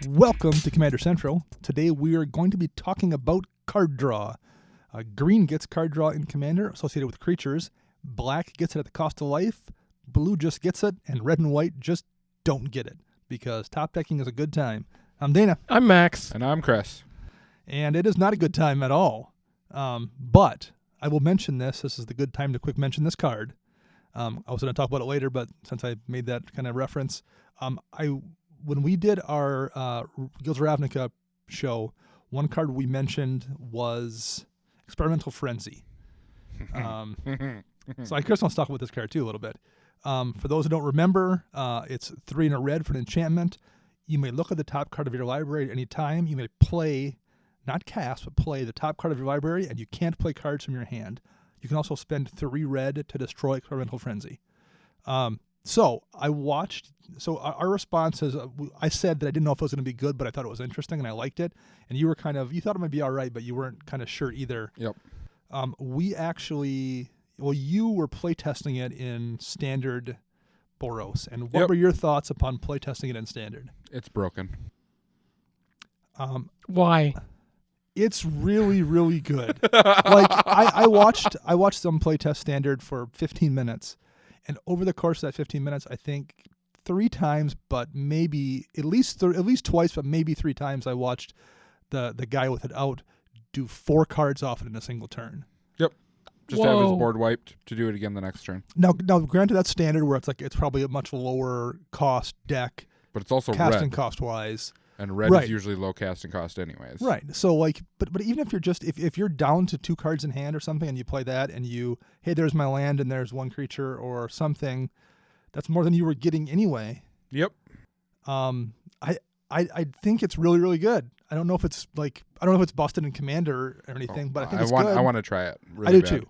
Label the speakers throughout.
Speaker 1: Welcome to Commander Central. Today we are going to be talking about card draw. Green gets card draw in Commander associated with creatures. Black gets it at the cost of life. Blue just gets it, and red and white just don't get it because top decking is a good time. I'm Dana.
Speaker 2: I'm Max.
Speaker 3: And I'm Chris.
Speaker 1: And it is not a good time at all. But I will mention this. This is the good time to quick mention this card. I was going to talk about it later, but since I made that kind of reference, when we did our Guilds of Ravnica show, one card we mentioned was Experimental Frenzy. So I just want to talk about this card too a little bit. For those who don't remember, it's 3 and a red for an enchantment. You may look at the top card of your library at any time. You may play, not cast, but play the top card of your library, and you can't play cards from your hand. You can also spend 3 red to destroy Experimental Frenzy. So our response is, I said that I didn't know if it was going to be good, but I thought it was interesting and I liked it. And you thought it might be all right, but you weren't kind of sure either.
Speaker 3: Yep.
Speaker 1: You were playtesting it in Standard Boros. And what were your thoughts upon playtesting it in Standard?
Speaker 3: It's broken.
Speaker 2: Why?
Speaker 1: It's really, really good. I watched some playtest Standard for 15 minutes. And over the course of that 15 minutes, I think 3 times, but maybe at least twice, but maybe 3 times, I watched the guy with it out do 4 cards off it in a single turn.
Speaker 3: Yep. Just have his board wiped to do it again the next turn.
Speaker 1: Now, granted, that's Standard, where it's probably a much lower cost deck,
Speaker 3: but it's also
Speaker 1: casting
Speaker 3: red.
Speaker 1: cost wise.
Speaker 3: And red is usually low casting cost anyways.
Speaker 1: Right. So but even if you're if you're down to 2 cards in hand or something and you play that and hey, there's my land and there's 1 creature or something, that's more than you were getting anyway.
Speaker 3: Yep.
Speaker 1: I think it's really, really good. I don't know if it's busted in Commander or anything, but I think it's good.
Speaker 3: I want to try it.
Speaker 1: I do too.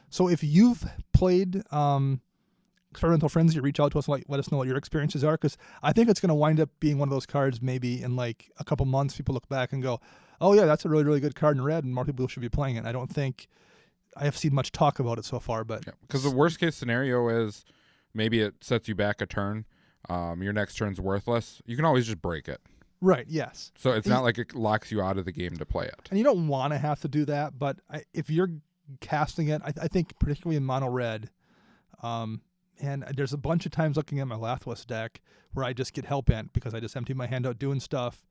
Speaker 1: So if you've played Experimental Frenzy, reach out to us and let us know what your experiences are, because I think it's going to wind up being one of those cards maybe in a couple months people look back and go, oh yeah, that's a really, really good card in red and more people should be playing it. I don't think I have seen much talk about it so far, but
Speaker 3: because the worst case scenario is maybe it sets you back a turn. Your next turn's worthless. You can always just break it.
Speaker 1: Right, yes.
Speaker 3: So it's not like it locks you out of the game to play it.
Speaker 1: And you don't want to have to do that, but if you're casting it, I think particularly in mono red, and there's a bunch of times looking at my Lathwest deck where I just get hellbent because I just empty my hand out doing stuff,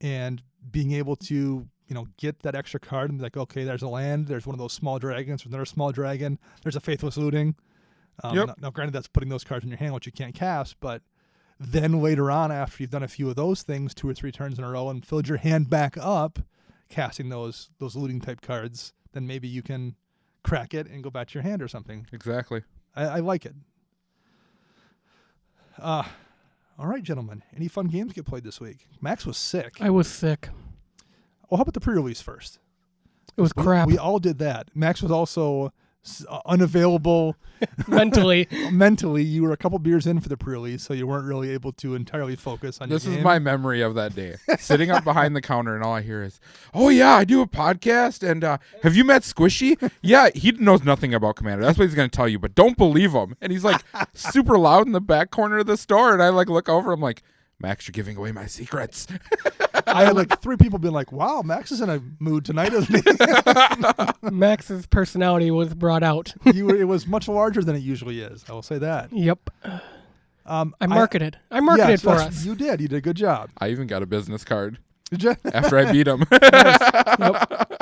Speaker 1: and being able to get that extra card and be like, okay, there's a land, there's one of those small dragons, there's another small dragon, there's a Faithless Looting. Now, granted, that's putting those cards in your hand, which you can't cast, but then later on, after you've done a few of those things 2 or 3 turns in a row and filled your hand back up, casting those looting type cards, then maybe you can crack it and go back to your hand or something.
Speaker 3: Exactly.
Speaker 1: I like it. All right, gentlemen. Any fun games get played this week? Max was sick.
Speaker 2: I was sick.
Speaker 1: Well, how about the pre-release first?
Speaker 2: It was crap.
Speaker 1: We all did that. Max was also unavailable.
Speaker 2: Mentally.
Speaker 1: Mentally, you were a couple beers in for the pre-release, so you weren't really able to entirely focus on your game.
Speaker 3: This is my memory of that day. Sitting up behind the counter, and all I hear is, oh yeah, I do a podcast, and have you met Squishy? Yeah, he knows nothing about Commander. That's what he's going to tell you, but don't believe him. And he's super loud in the back corner of the store, and I look over, I'm like, Max, you're giving away my secrets.
Speaker 1: I had 3 people being like, wow, Max is in a mood tonight, isn't he?
Speaker 2: Max's personality was brought out.
Speaker 1: It was much larger than it usually is. I will say that.
Speaker 2: Yep. I marketed for us.
Speaker 1: You did. You did a good job.
Speaker 3: I even got a business card
Speaker 1: Did you?
Speaker 3: after I beat him.
Speaker 1: Yep.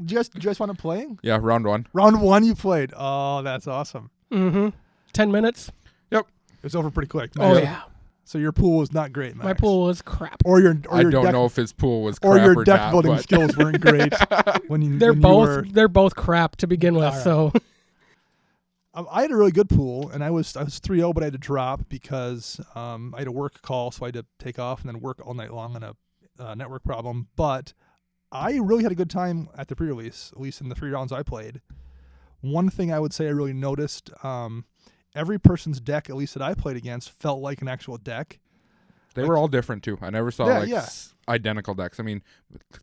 Speaker 1: Do you guys want to play?
Speaker 3: Yeah, round 1.
Speaker 1: Round 1 you played. Oh, that's awesome.
Speaker 2: Mm-hmm. 10 minutes.
Speaker 3: Yep.
Speaker 1: It was over pretty quick.
Speaker 2: Oh, yeah.
Speaker 1: So your pool was not great, Max.
Speaker 2: My pool was crap.
Speaker 3: I don't know if his pool was crap or
Speaker 1: your deck
Speaker 3: not,
Speaker 1: building skills weren't great.
Speaker 2: They're both crap to begin with. Right. So
Speaker 1: I had a really good pool, and I was 3-0, but I had to drop because I had a work call, so I had to take off and then work all night long on a network problem. But I really had a good time at the pre-release, at least in the 3 rounds I played. One thing I would say I really noticed. Every person's deck, at least that I played against, felt like an actual deck.
Speaker 3: They were all different too. I never saw identical decks. I mean,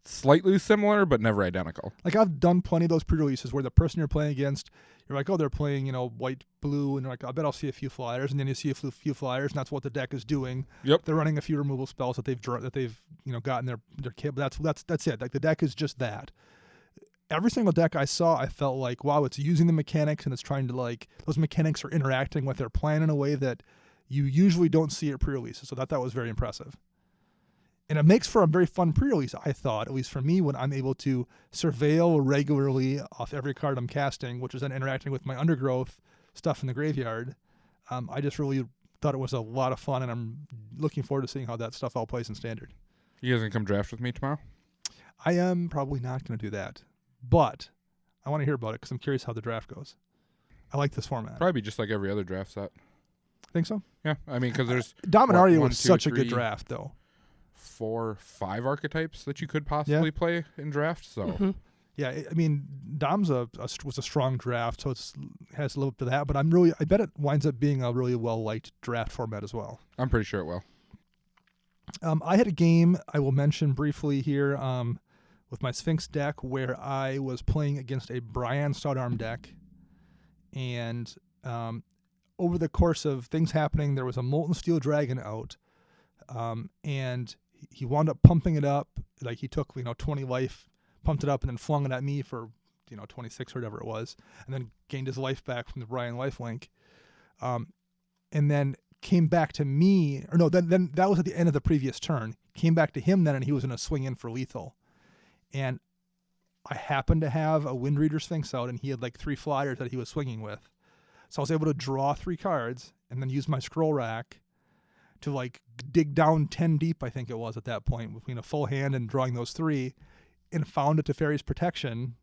Speaker 3: slightly similar, but never identical.
Speaker 1: Like I've done plenty of those pre-releases where the person you're playing against, you're like, oh, they're playing, white, blue, and you're like, I bet I'll see a few flyers, and then you see a few flyers, and that's what the deck is doing.
Speaker 3: Yep.
Speaker 1: They're running a few removal spells that they've got in their kit. But that's it. Like the deck is just that. Every single deck I saw, I felt like, wow, it's using the mechanics and it's trying to those mechanics are interacting with their plan in a way that you usually don't see at pre-releases. So that was very impressive. And it makes for a very fun pre-release, I thought, at least for me, when I'm able to surveil regularly off every card I'm casting, which is then interacting with my undergrowth stuff in the graveyard. I just really thought it was a lot of fun, and I'm looking forward to seeing how that stuff all plays in Standard.
Speaker 3: You guys gonna come draft with me tomorrow?
Speaker 1: I am probably not going to do that, but I want to hear about it because I'm curious how the draft goes. I like this format.
Speaker 3: Probably just like every other draft set.
Speaker 1: Think so?
Speaker 3: Yeah, I mean, because there's
Speaker 1: Dominaria was such a good draft, though.
Speaker 3: 4, 5 archetypes that you could possibly play in draft. So,
Speaker 1: yeah, I mean, Dom's was a strong draft, so it has a little bit of that. But I bet it winds up being a really well liked draft format as well.
Speaker 3: I'm pretty sure it will.
Speaker 1: I had a game I will mention briefly here with my Sphinx deck where I was playing against a Brian Stoutarm deck, and over the course of things happening, there was a Molten Steel Dragon out, and he wound up pumping it up. Like he took 20 life, pumped it up, and then flung it at me for 26 or whatever it was, and then gained his life back from the Brian lifelink, and then came back to me. Or no, then that was at the end of the previous turn. Came back to him then, and he was going to swing in for lethal, and I happened to have a Wind Reader Sphinx out, and he had 3 flyers that he was swinging with. So I was able to draw 3 cards and then use my scroll rack to dig down 10 deep, I think it was at that point, between a full hand and drawing those 3, and found a Teferi's Protection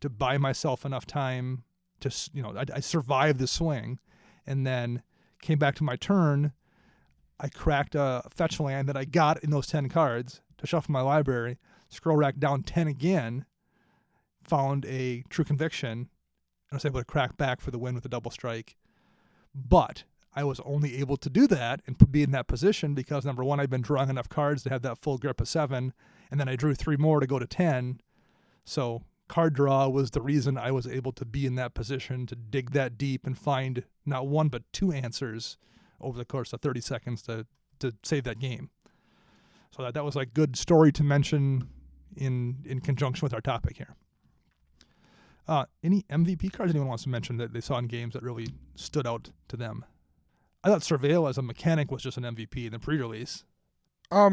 Speaker 1: to buy myself enough time to, I survived the swing, and then came back to my turn. I cracked a fetch land that I got in those 10 cards to shuffle my library, scroll rack down 10 again, found a True Conviction, I was able to crack back for the win with a double strike. But I was only able to do that and be in that position because, number one, I'd been drawing enough cards to have that full grip of 7, and then I drew 3 more to go to 10. So card draw was the reason I was able to be in that position to dig that deep and find not 1 but 2 answers over the course of 30 seconds to save that game. So that was good story to mention in conjunction with our topic here. Any MVP cards anyone wants to mention that they saw in games that really stood out to them? I thought Surveil as a mechanic was just an MVP in the pre-release.
Speaker 3: I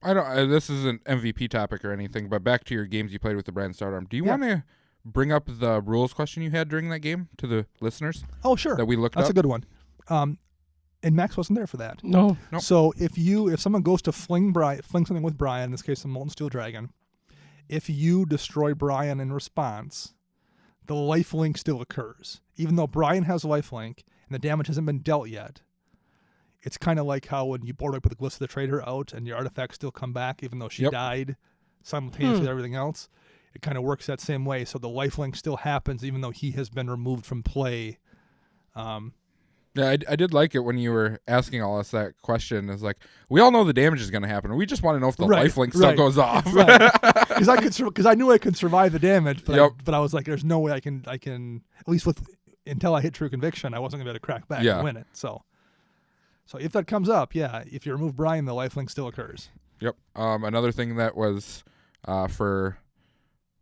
Speaker 3: don't. This isn't MVP topic or anything, but back to your games you played with the Brian Stoutarm. Do you want to bring up the rules question you had during that game to the listeners?
Speaker 1: Oh, sure.
Speaker 3: That we looked up.
Speaker 1: That's a good one. And Max wasn't there for that.
Speaker 2: No.
Speaker 3: Nope.
Speaker 1: So if someone goes to fling something with Brian, in this case the Molten Steel Dragon, if you destroy Brian in response, the lifelink still occurs. Even though Brian has lifelink and the damage hasn't been dealt yet, it's kind of like how when you board up with the Glyphs of the Trader out and your artifacts still come back even though she died simultaneously with everything else, it kind of works that same way. So the lifelink still happens even though he has been removed from play.
Speaker 3: Yeah, I did like it when you were asking all us that question. It's like, we all know the damage is going to happen. We just want to know if the lifelink still goes off.
Speaker 1: Because I knew I could survive the damage, but I was like, there's no way I can at least until I hit True Conviction, I wasn't going to be able to crack back and win it. So if that comes up, if you remove Brian, the lifelink still occurs.
Speaker 3: Yep. Another thing that was for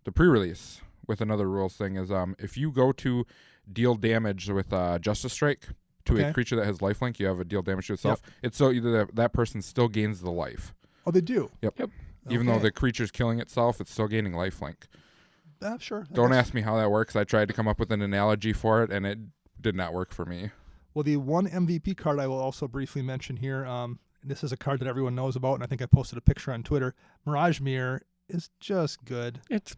Speaker 3: the pre-release with another rules thing is if you go to deal damage with Justice Strike to a creature that has lifelink, you have a deal damage to itself. It's so either that person still gains the life.
Speaker 1: Oh, they do?
Speaker 3: Yep. Even though the creature's killing itself, it's still gaining lifelink.
Speaker 1: Sure.
Speaker 3: Don't ask me how that works. I tried to come up with an analogy for it, and it did not work for me.
Speaker 1: Well, the one MVP card I will also briefly mention here, this is a card that everyone knows about, and I think I posted a picture on Twitter. Mirage Mirror is just good.
Speaker 2: It's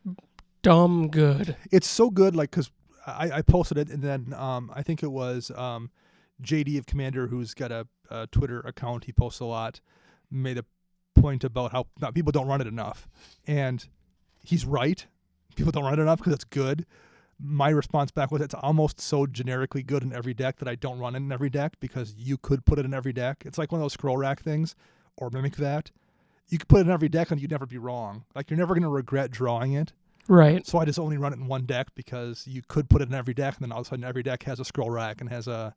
Speaker 2: dumb good.
Speaker 1: It's so good, because I posted it, and then I think it was JD of Commander, who's got a Twitter account, he posts a lot, made a point about how people don't run it enough. And he's right. People don't run it enough because it's good. my response back was it's almost so generically good in every deck that I don't run it in every deck because you could put it in every deck. It's like one of those scroll rack things or Mimic that. You could put it in every deck and you'd never be wrong. Like, you're never going to regret drawing it.
Speaker 2: Right.
Speaker 1: So I just only run it in one deck because you could put it in every deck, and then all of a sudden every deck has a scroll rack and has a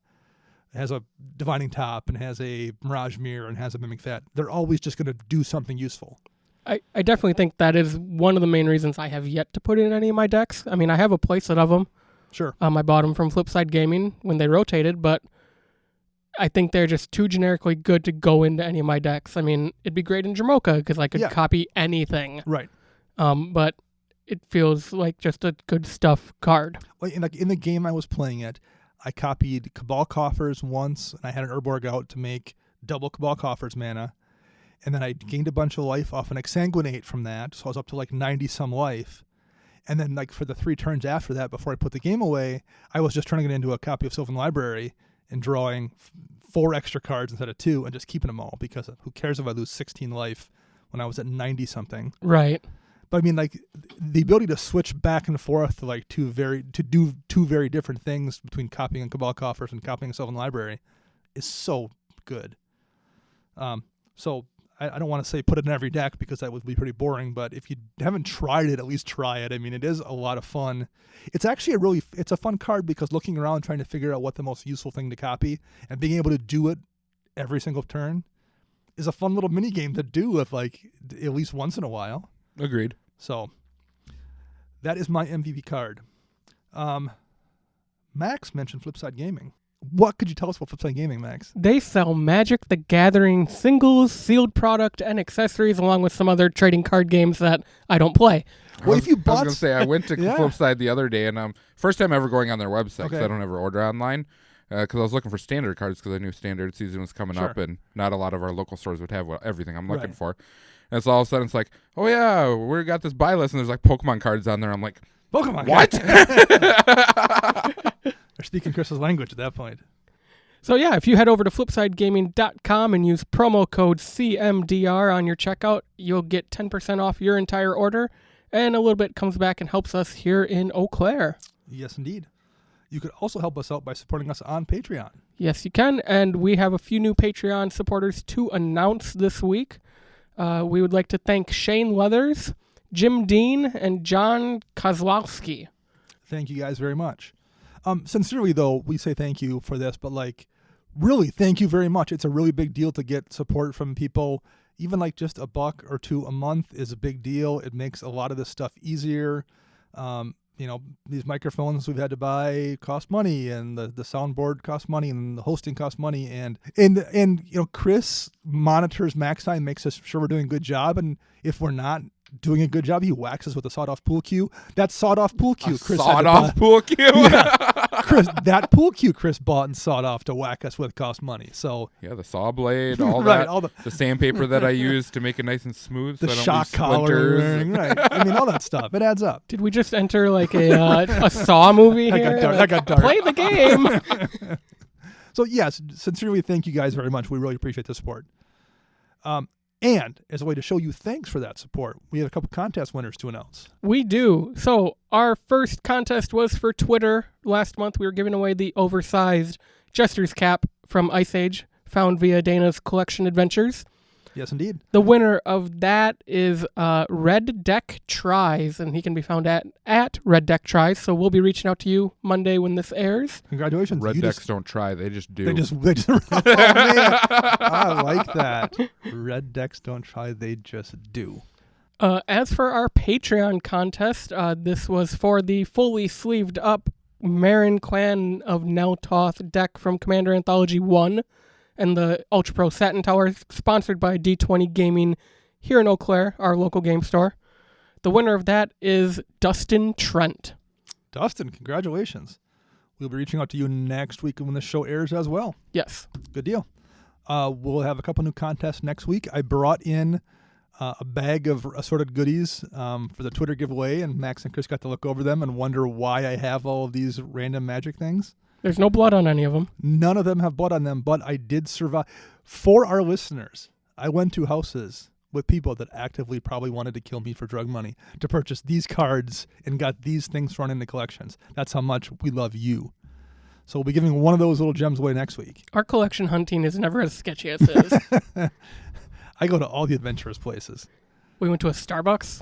Speaker 1: divining top and has a mirage mirror and has a Mimic that. They're always just going to do something useful.
Speaker 2: I definitely think that is one of the main reasons I have yet to put in any of my decks. I mean, I have a playset of them.
Speaker 1: Sure.
Speaker 2: I bought them from Flipside Gaming when they rotated, but I think they're just too generically good to go into any of my decks. I mean, it'd be great in Jamocha because I could copy anything.
Speaker 1: Right.
Speaker 2: But it feels like just a good stuff card.
Speaker 1: Well, in the game I was playing it, I copied Cabal Coffers once, and I had an Urborg out to make double Cabal Coffers mana. And then I gained a bunch of life off an Exsanguinate from that, so I was up to like 90-some life. And then like for the 3 turns after that, before I put the game away, I was just turning it into a copy of Sylvan Library and drawing 4 extra cards instead of 2 and just keeping them all because who cares if I lose 16 life when I was at 90-something.
Speaker 2: Right.
Speaker 1: But I mean, like, the ability to switch back and forth to like do two very different things between copying Cabal Coffers and copying Sylvan Library is so good. So I don't want to say put it in every deck because that would be pretty boring, but if you haven't tried it, at least try it. I mean, it is a lot of fun. It's actually it's a fun card because looking around trying to figure out what the most useful thing to copy and being able to do it every single turn is a fun little mini game to do with like at least once in a while.
Speaker 3: Agreed.
Speaker 1: So that is my MVP card. Max mentioned Flipside Gaming. What could you tell us about Flipside Gaming, Max?
Speaker 2: They sell Magic the Gathering singles, sealed product, and accessories, along with some other trading card games that I don't play.
Speaker 1: Well, if you
Speaker 3: I was
Speaker 1: bought,
Speaker 3: going to say, I went to Flipside the other day, and first time ever going on their website because
Speaker 1: Okay.
Speaker 3: I don't ever order online. Because I was looking for standard cards because I knew standard season was coming up, and not a lot of our local stores would have everything I'm looking for. And so all of a sudden it's like, oh yeah, we got this buy list, and there's like Pokemon cards on there. I'm like,
Speaker 1: Pokemon
Speaker 3: what?
Speaker 1: They're speaking Chris's language at that point.
Speaker 2: So yeah, if you head over to flipsidegaming.com and use promo code CMDR on your checkout, you'll get 10% off your entire order, and a little bit comes back and helps us here in Eau Claire.
Speaker 1: Yes, indeed. You could also help us out by supporting us on Patreon.
Speaker 2: Yes, you can, and we have a few new Patreon supporters to announce this week. We would like to thank Shane Leathers, Jim Dean, and John Kozlowski.
Speaker 1: Thank you guys very much. Sincerely, though, we say thank you for this, but like, really, thank you very much. It's a really big deal to get support from people. Even like just $1 or $2 a month is a big deal. It makes a lot of this stuff easier. You know, these microphones we've had to buy cost money, and the soundboard costs money, and the hosting costs money, and you know, Chris monitors max time, makes us sure we're doing a good job, and if we're not doing a good job, he whacks us with a sawed-off pool cue. That sawed-off pool cue, Chris
Speaker 3: sawed-off pool cue.
Speaker 1: Yeah. Chris, that pool cue Chris bought and sawed off to whack us with cost money. So
Speaker 3: yeah, the saw blade, all
Speaker 1: right,
Speaker 3: that,
Speaker 1: all the
Speaker 3: sandpaper that I use to make it nice and smooth.
Speaker 1: the
Speaker 3: so I don't
Speaker 1: shock
Speaker 3: leave
Speaker 1: collar,
Speaker 3: splinters.
Speaker 1: right? I mean, all that stuff. It adds up.
Speaker 2: Did we just enter like a Saw movie here?
Speaker 1: That got dark.
Speaker 2: Play the game.
Speaker 1: So yes, sincerely, thank you guys very much. We really appreciate the support. And as a way to show you thanks for that support, we have a couple contest winners to announce.
Speaker 2: We do. So our first contest was for Twitter. Last month we were giving away the oversized Jester's cap from Ice Age, found via Dana's Collection Adventures.
Speaker 1: Yes, indeed.
Speaker 2: The winner of that is Red Deck Tries, and he can be found at Red Deck Tries. So we'll be reaching out to you Monday when this airs.
Speaker 1: Congratulations.
Speaker 3: Red decks don't try; they just do.
Speaker 1: They just oh, man. I like that. Red decks don't try; they just do.
Speaker 2: As for our Patreon contest, this was for the fully sleeved up Marin Clan of Neltoth deck from Commander Anthology 1 and the Ultra Pro Satin Tower, sponsored by D20 Gaming here in Eau Claire, our local game store. The winner of that is Dustin Trent.
Speaker 1: Dustin, congratulations. We'll be reaching out to you next week when the show airs as well.
Speaker 2: Yes.
Speaker 1: Good deal. We'll have a couple new contests next week. I brought in a bag of assorted goodies for the Twitter giveaway, and Max and Chris got to look over them and wonder why I have all of these random magic things.
Speaker 2: There's no blood on any of them.
Speaker 1: None of them have blood on them, but I did survive. For our listeners, I went to houses with people that actively probably wanted to kill me for drug money to purchase these cards and got these things thrown into collections. That's how much we love you. So we'll be giving one of those little gems away next week.
Speaker 2: Our collection hunting is never as sketchy as this.
Speaker 1: I go to all the adventurous places.
Speaker 2: We went to a Starbucks.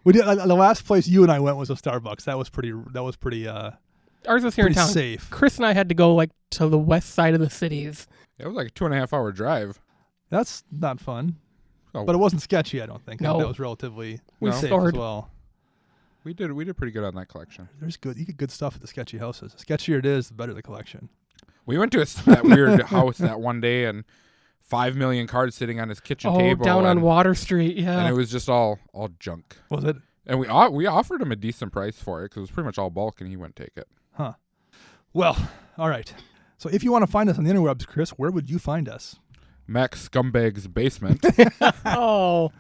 Speaker 1: We did. The last place you and I went was a Starbucks. That was pretty.
Speaker 2: Ours was here in
Speaker 1: pretty
Speaker 2: town.
Speaker 1: safe.
Speaker 2: Chris and I had to go to the west side of the cities.
Speaker 3: It was like a 2.5 hour drive.
Speaker 1: That's not fun.
Speaker 3: Oh.
Speaker 1: But it wasn't sketchy, I don't think.
Speaker 2: No.
Speaker 1: That was relatively
Speaker 2: We
Speaker 1: safe
Speaker 2: scored.
Speaker 1: as well.
Speaker 3: We did pretty good on that collection.
Speaker 1: You get good stuff at the sketchy houses. The sketchier it is, the better the collection.
Speaker 3: We went to that weird house that one day, and 5 million cards sitting on his kitchen table.
Speaker 2: Down on Water Street, yeah.
Speaker 3: And it was just all junk.
Speaker 1: Was it?
Speaker 3: And we offered him a decent price for it because it was pretty much all bulk, and he wouldn't take it.
Speaker 1: Huh. Well, all right. So if you want to find us on the interwebs, Chris, where would you find us?
Speaker 3: Max Scumbag's basement.
Speaker 2: Oh.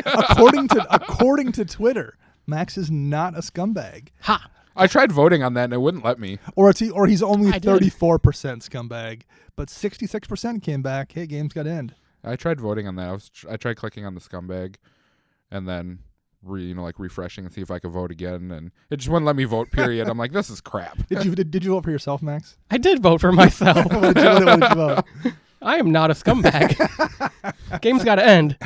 Speaker 1: According to Twitter, Max is not a scumbag.
Speaker 2: Ha.
Speaker 3: I tried voting on that, and it wouldn't let me.
Speaker 1: Or he's only
Speaker 2: I did.
Speaker 1: 34% scumbag, but 66% came back. Hey, game's got to end.
Speaker 3: I tried voting on that. I tried clicking on the scumbag, and then refreshing and see if I could vote again, and it just wouldn't let me vote. Period. I'm like, this is crap.
Speaker 1: Did you vote for yourself, Max?
Speaker 2: I did vote for myself.
Speaker 1: What did you vote?
Speaker 2: I am not a scumbag. Game's got to end.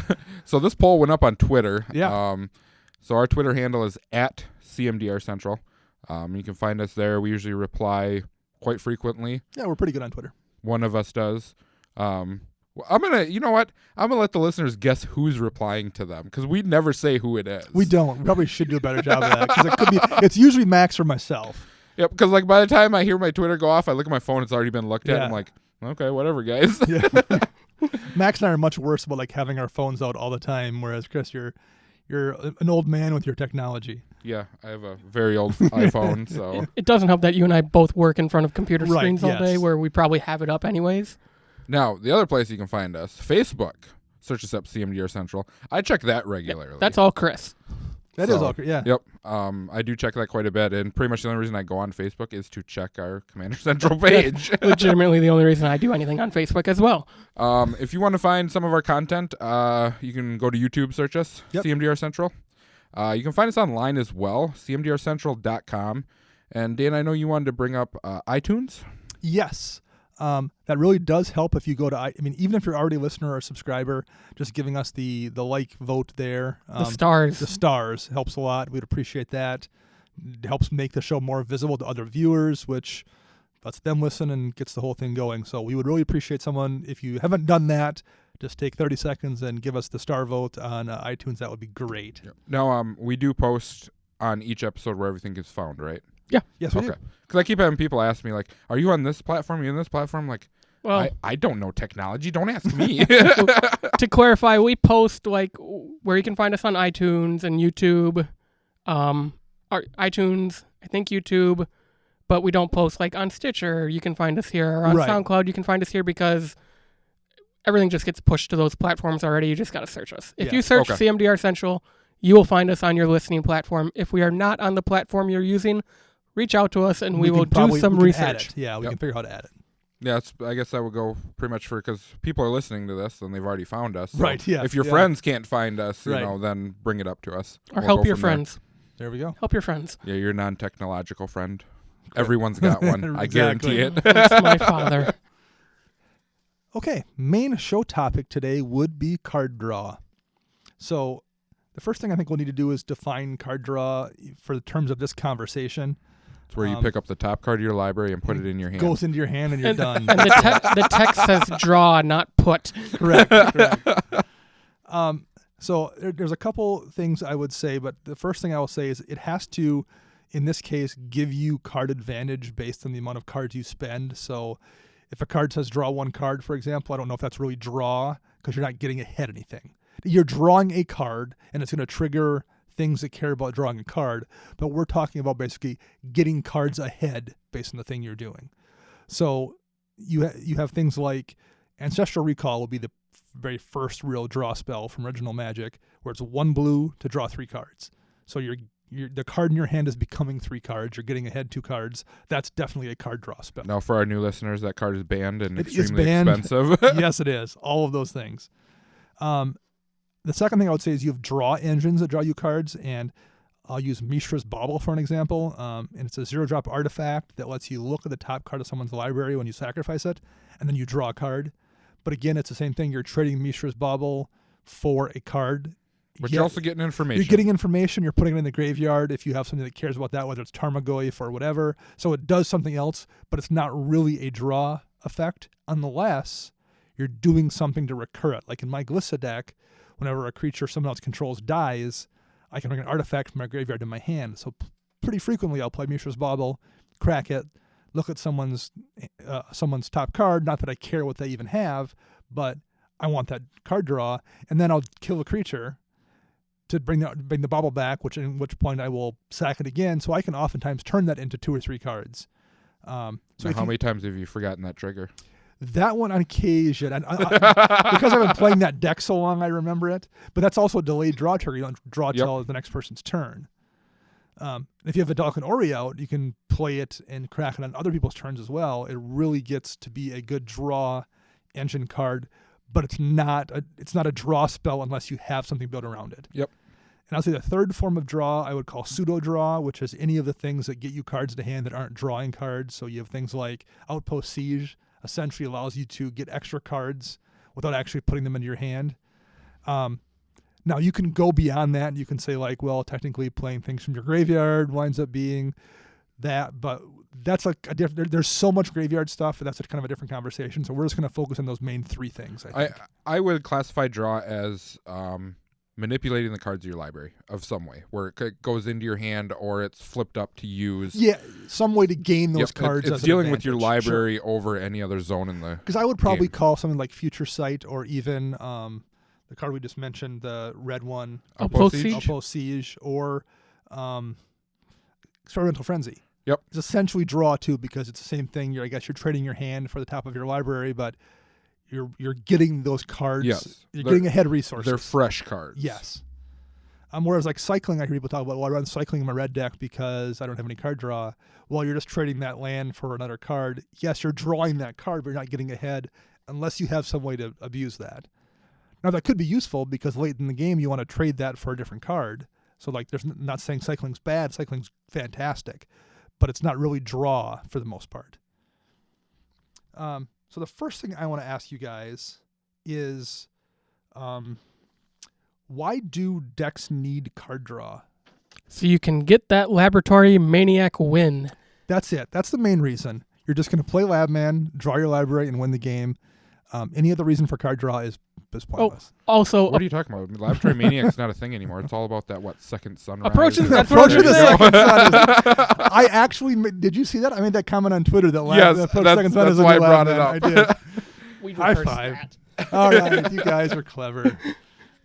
Speaker 3: So this poll went up on Twitter.
Speaker 1: Yeah.
Speaker 3: So our Twitter handle is @CMDR Central. You can find us there. We usually reply quite frequently.
Speaker 1: Yeah, we're pretty good on Twitter.
Speaker 3: One of us does. You know what? I'm gonna let the listeners guess who's replying to them because we never say who it is.
Speaker 1: We don't. We probably should do a better job of that because it could be. It's usually Max or myself.
Speaker 3: Yep. Because by the time I hear my Twitter go off, I look at my phone. It's already been looked at.
Speaker 1: Yeah.
Speaker 3: I'm like, okay, whatever, guys.
Speaker 1: Yeah. Max and I are much worse about having our phones out all the time, whereas Chris, you're an old man with your technology.
Speaker 3: Yeah, I have a very old iPhone, so
Speaker 2: It doesn't help that you and I both work in front of computer
Speaker 1: Right,
Speaker 2: screens all
Speaker 1: yes.
Speaker 2: day where we probably have it up anyways.
Speaker 3: now the other place you can find us, Facebook. Search us up CMDR Central. I check that regularly.
Speaker 2: That's all Chris.
Speaker 1: That is all. Yeah.
Speaker 3: Yep. I do check that quite a bit, and pretty much the only reason I go on Facebook is to check our Commander Central page.
Speaker 2: Legitimately the only reason I do anything on Facebook as well.
Speaker 3: If you want to find some of our content, you can go to YouTube, search us,
Speaker 1: Yep.
Speaker 3: CMDR Central. You can find us online as well, cmdrcentral.com. And Dan, I know you wanted to bring up iTunes.
Speaker 1: Yes. That really does help if you go to, even if you're already a listener or a subscriber, just giving us the vote there.
Speaker 2: The stars.
Speaker 1: The stars helps a lot. We'd appreciate that. It helps make the show more visible to other viewers, which lets them listen and gets the whole thing going. So we would really appreciate someone, if you haven't done that, just take 30 seconds and give us the star vote on iTunes. That would be great.
Speaker 3: Yep. Now, we do post on each episode where everything is found, right?
Speaker 2: Yeah.
Speaker 1: Yes, we do.
Speaker 3: Okay. Because I keep having people ask me, like, are you on this platform? Are you on this platform? Like,
Speaker 2: Well,
Speaker 3: I don't know technology. Don't ask me.
Speaker 2: to clarify, we post where you can find us on iTunes and YouTube. Our iTunes, I think YouTube, but we don't post on Stitcher. You can find us here, or on
Speaker 1: Right.
Speaker 2: SoundCloud. You can find us here because everything just gets pushed to those platforms already. You just got to search us. If
Speaker 1: Yeah.
Speaker 2: you search
Speaker 3: Okay.
Speaker 2: CMDR Central, you will find us on your listening platform. If we are not on the platform you're using, reach out to us and we will do some
Speaker 1: we can add
Speaker 2: research.
Speaker 1: it. Yeah, we
Speaker 3: Yep.
Speaker 1: can figure out how to add it.
Speaker 3: Yeah, I guess that would go pretty much because people are listening to this, then they've already found us. So
Speaker 1: Right, yeah,
Speaker 3: If your
Speaker 1: yeah.
Speaker 3: friends can't find us,
Speaker 1: Right.
Speaker 3: then bring it up to us.
Speaker 2: Or
Speaker 3: We'll
Speaker 2: help
Speaker 3: go
Speaker 2: your
Speaker 3: from there.
Speaker 2: friends.
Speaker 1: There we go.
Speaker 2: Help your friends.
Speaker 3: Yeah, your non-technological friend. Everyone's got one. I
Speaker 1: Exactly.
Speaker 3: guarantee it.
Speaker 2: That's my father.
Speaker 1: Okay, main show topic today would be card draw. So the first thing I think we'll need to do is define card draw for the terms of this conversation.
Speaker 3: It's where you pick up the top card of your library and put it in your hand.
Speaker 1: Goes into your hand and you're done.
Speaker 2: And the text says draw, not put.
Speaker 1: Correct. So there's a couple things I would say, but the first thing I will say is it has to, in this case, give you card advantage based on the amount of cards you spend. So if a card says draw one card, for example, I don't know if that's really draw because you're not getting ahead anything. You're drawing a card and it's going to trigger things that care about drawing a card, but we're talking about basically getting cards ahead based on the thing you're doing. So you have things like Ancestral Recall will be the very first real draw spell from original Magic, where it's 1 blue to draw 3 cards. So the card in your hand is becoming 3 cards. You're getting ahead 2 cards. That's definitely a card draw spell.
Speaker 3: Now, for our new listeners, that card is banned and
Speaker 1: It is
Speaker 3: extremely
Speaker 1: banned.
Speaker 3: expensive.
Speaker 1: Yes, it is. All of those things. The second thing I would say is you have draw engines that draw you cards, and I'll use Mishra's Bauble for an example. And it's a 0-drop artifact that lets you look at the top card of someone's library when you sacrifice it, and then you draw a card. But again, it's the same thing. You're trading Mishra's Bauble for a card.
Speaker 3: But you're also getting information.
Speaker 1: You're getting information. You're putting it in the graveyard if you have something that cares about that, whether it's Tarmogoyf or whatever. So it does something else, but it's not really a draw effect unless you're doing something to recur it. Like in my Glissa deck, whenever a creature someone else controls dies, I can bring an artifact from my graveyard to my hand. So pretty frequently I'll play Mishra's Bauble, crack it, look at someone's top card. Not that I care what they even have, but I want that card draw, and then I'll kill a creature to bring the bauble back, in which point I will sack it again. So I can oftentimes turn that into 2 or 3 cards.
Speaker 3: So how many times have you forgotten that trigger?
Speaker 1: That one on occasion, because I've been playing that deck so long, I remember it. But that's also a delayed draw trigger. You don't draw till the next person's turn. If you have a Dalkin Ori out, you can play it and crack it on other people's turns as well. It really gets to be a good draw engine card, but it's not a draw spell unless you have something built around it.
Speaker 3: Yep.
Speaker 1: And I'll say the third form of draw I would call pseudo draw, which is any of the things that get you cards to hand that aren't drawing cards. So you have things like Outpost Siege, essentially allows you to get extra cards without actually putting them into your hand. Now you can go beyond that and you can say like, well, technically playing things from your graveyard winds up being that, but that's like a different. There's so much graveyard stuff, and that's kind of a different conversation. So we're just going to focus on those main 3 things.
Speaker 3: I would classify draw as manipulating the cards of your library of some way, where it goes into your hand or it's flipped up to use.
Speaker 1: Yeah, some way to gain those cards.
Speaker 3: It's dealing with your library over any other zone in the.
Speaker 1: Because I would probably call something like Future Sight, or even the card we just mentioned, the red one,
Speaker 2: Outpost
Speaker 1: Siege, or Experimental Frenzy.
Speaker 3: Yep.
Speaker 1: It's essentially draw too, because it's the same thing. I guess you're trading your hand for the top of your library, but you're getting those cards.
Speaker 3: Yes.
Speaker 1: You're getting ahead resources.
Speaker 3: They're fresh cards.
Speaker 1: Yes. Whereas like cycling, I hear people talk about, well, I run cycling in my red deck because I don't have any card draw. Well, you're just trading that land for another card. Yes, you're drawing that card, but you're not getting ahead unless you have some way to abuse that. Now, that could be useful because late in the game, you want to trade that for a different card. So like, there's not saying cycling's bad. Cycling's fantastic, but it's not really draw for the most part. So the first thing I want to ask you guys is, why do decks need card draw?
Speaker 2: So you can get that Laboratory Maniac win.
Speaker 1: That's it. That's the main reason. You're just going to play Labman, draw your library, and win the game. Any other reason for card draw is pointless.
Speaker 2: Also,
Speaker 3: what are you talking about? Laboratory Maniac's not a thing anymore. It's all about that second sunrise.
Speaker 2: Approaching
Speaker 1: the second sun. I actually did you see that? I made that comment on Twitter that second sun is
Speaker 3: why I brought it up.
Speaker 1: I did.
Speaker 2: we
Speaker 1: High five. All right, you guys are clever.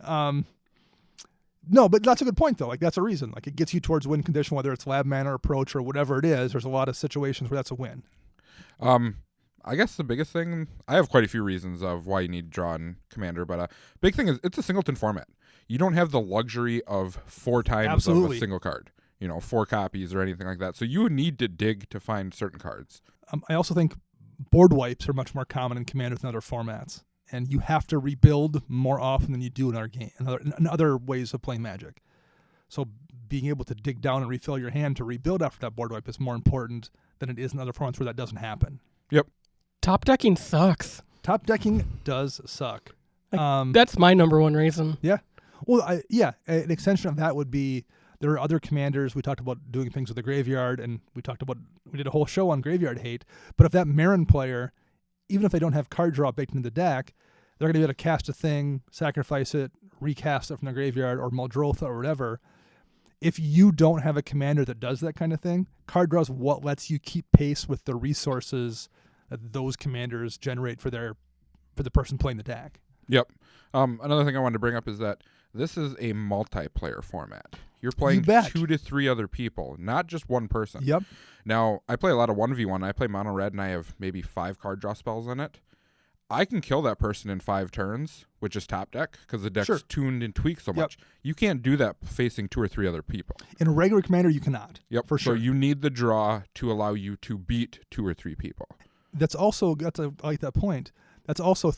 Speaker 1: No, but that's a good point though. Like that's a reason. Like it gets you towards win condition, whether it's lab mana or approach or whatever it is. There's a lot of situations where that's a win.
Speaker 3: I guess the biggest thing, I have quite a few reasons of why you need draw in Commander, but big thing is it's a singleton format. You don't have the luxury of 4 times of a single card, 4 copies or anything like that. So you need to dig to find certain cards.
Speaker 1: I also think board wipes are much more common in Commander than other formats, and you have to rebuild more often than you do in our game, in other ways of playing Magic. So being able to dig down and refill your hand to rebuild after that board wipe is more important than it is in other formats where that doesn't happen.
Speaker 3: Yep.
Speaker 2: Top decking sucks.
Speaker 1: Top decking does suck.
Speaker 2: That's my number one reason.
Speaker 1: Yeah. Well, an extension of that would be there are other commanders. We talked about doing things with the graveyard, and we did a whole show on graveyard hate. But if that Marin player, even if they don't have card draw baked into the deck, they're going to be able to cast a thing, sacrifice it, recast it from the graveyard, or Muldrotha or whatever. If you don't have a commander that does that kind of thing, card draw is what lets you keep pace with the resources that those commanders generate for the person playing the deck.
Speaker 3: Yep. Another thing I wanted to bring up is that this is a multiplayer format. You're playing 2 to 3 other people, not just one person.
Speaker 1: Yep.
Speaker 3: Now, I play a lot of 1v1. I play mono red, and I have maybe 5 card draw spells in it. I can kill that person in 5 turns with just top deck because the deck's tuned and tweaked so much. You can't do that facing 2 or 3 other people.
Speaker 1: In a regular commander, you cannot.
Speaker 3: Yep.
Speaker 1: For sure.
Speaker 3: So you need the draw to allow you to beat 2 or 3 people.
Speaker 1: I like that point. that's also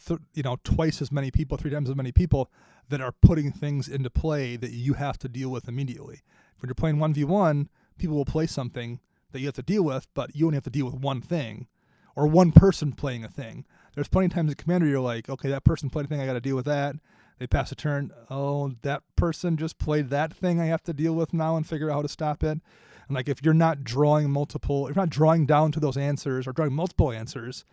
Speaker 1: twice as many people, 3 times as many people that are putting things into play that you have to deal with immediately. When you're playing 1v1, people will play something that you have to deal with, but you only have to deal with one thing, or one person playing a thing. There's plenty of times in Commander you're like, okay, that person played a thing, I got to deal with that. They pass a turn. Oh, that person just played that thing I have to deal with now and figure out how to stop it. And like if you're not drawing down to those answers or drawing multiple answers,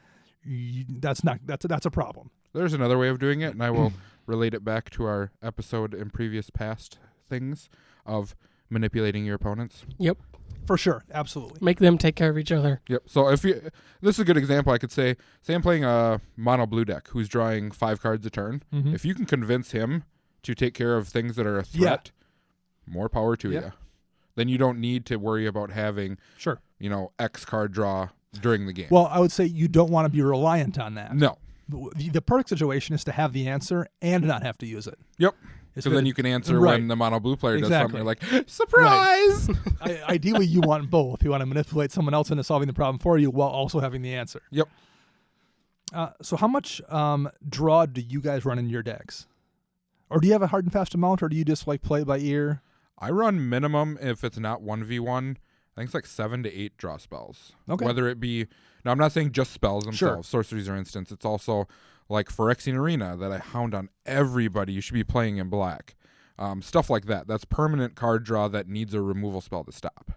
Speaker 1: that's a problem.
Speaker 3: There's another way of doing it, and I will relate it back to our episode in previous past things of manipulating your opponents.
Speaker 2: Yep.
Speaker 1: For sure, absolutely.
Speaker 2: Make them take care of each other.
Speaker 3: Yep. So this is a good example. I could say I'm playing a mono blue deck who's drawing 5 cards a turn.
Speaker 1: Mm-hmm.
Speaker 3: If you can convince him to take care of things that are a threat, more power to you. Then you don't need to worry about having X card draw during the game.
Speaker 1: Well, I would say you don't want to be reliant on that.
Speaker 3: No.
Speaker 1: The perfect situation is to have the answer and not have to use it.
Speaker 3: Yep. So then you can answer when the mono blue player does something. You're like, surprise!
Speaker 1: Right. Ideally, you want both. You want to manipulate someone else into solving the problem for you while also having the answer.
Speaker 3: Yep.
Speaker 1: So how much draw do you guys run in your decks? Or do you have a hard and fast amount, or do you just like play it by ear?
Speaker 3: I run minimum, if it's not 1v1, I think it's like 7 to 8 draw spells.
Speaker 1: Okay.
Speaker 3: Whether it be, now I'm not saying just spells themselves, sorceries or instants. It's also like Phyrexian Arena that I hound on everybody. You should be playing in black. Stuff like that. That's permanent card draw that needs a removal spell to stop.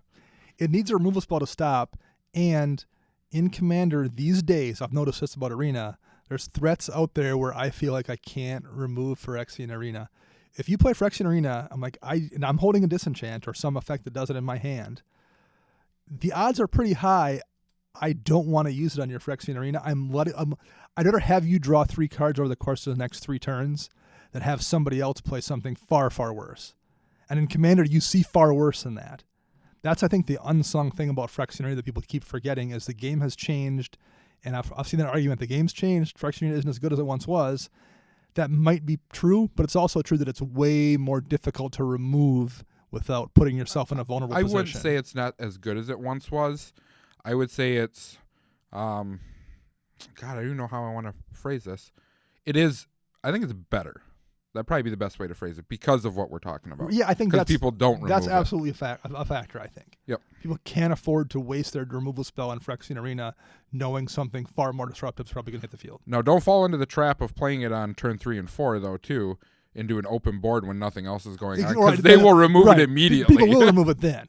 Speaker 1: It needs a removal spell to stop, and in Commander these days, I've noticed this about Arena, there's threats out there where I feel like I can't remove Phyrexian Arena. If you play Phyrexian Arena, I'm holding a disenchant or some effect that does it in my hand. The odds are pretty high. I don't want to use it on your Phyrexian Arena. I'd rather have you draw 3 cards over the course of the next 3 turns than have somebody else play something far, far worse. And in Commander, you see far worse than that. That's, I think, the unsung thing about Phyrexian Arena that people keep forgetting is the game has changed. And I've seen that argument. The game's changed. Phyrexian Arena isn't as good as it once was. That might be true, but it's also true that it's way more difficult to remove without putting yourself in a vulnerable position.
Speaker 3: I wouldn't say it's not as good as it once was. I would say it's, God, I don't know how I want to phrase this. It is, I think it's better. That'd probably be the best way to phrase it because of what we're talking about.
Speaker 1: Yeah, I think
Speaker 3: because people don't remove
Speaker 1: that's
Speaker 3: it.
Speaker 1: absolutely a factor, I think.
Speaker 3: Yep.
Speaker 1: People can't afford to waste their removal spell on Phyrexian Arena knowing something far more disruptive is probably going to hit the field.
Speaker 3: Now, don't fall into the trap of playing it on turn 3 and 4, though, too, into an open board when nothing else is going on, because they will remove it immediately.
Speaker 1: People will remove it then.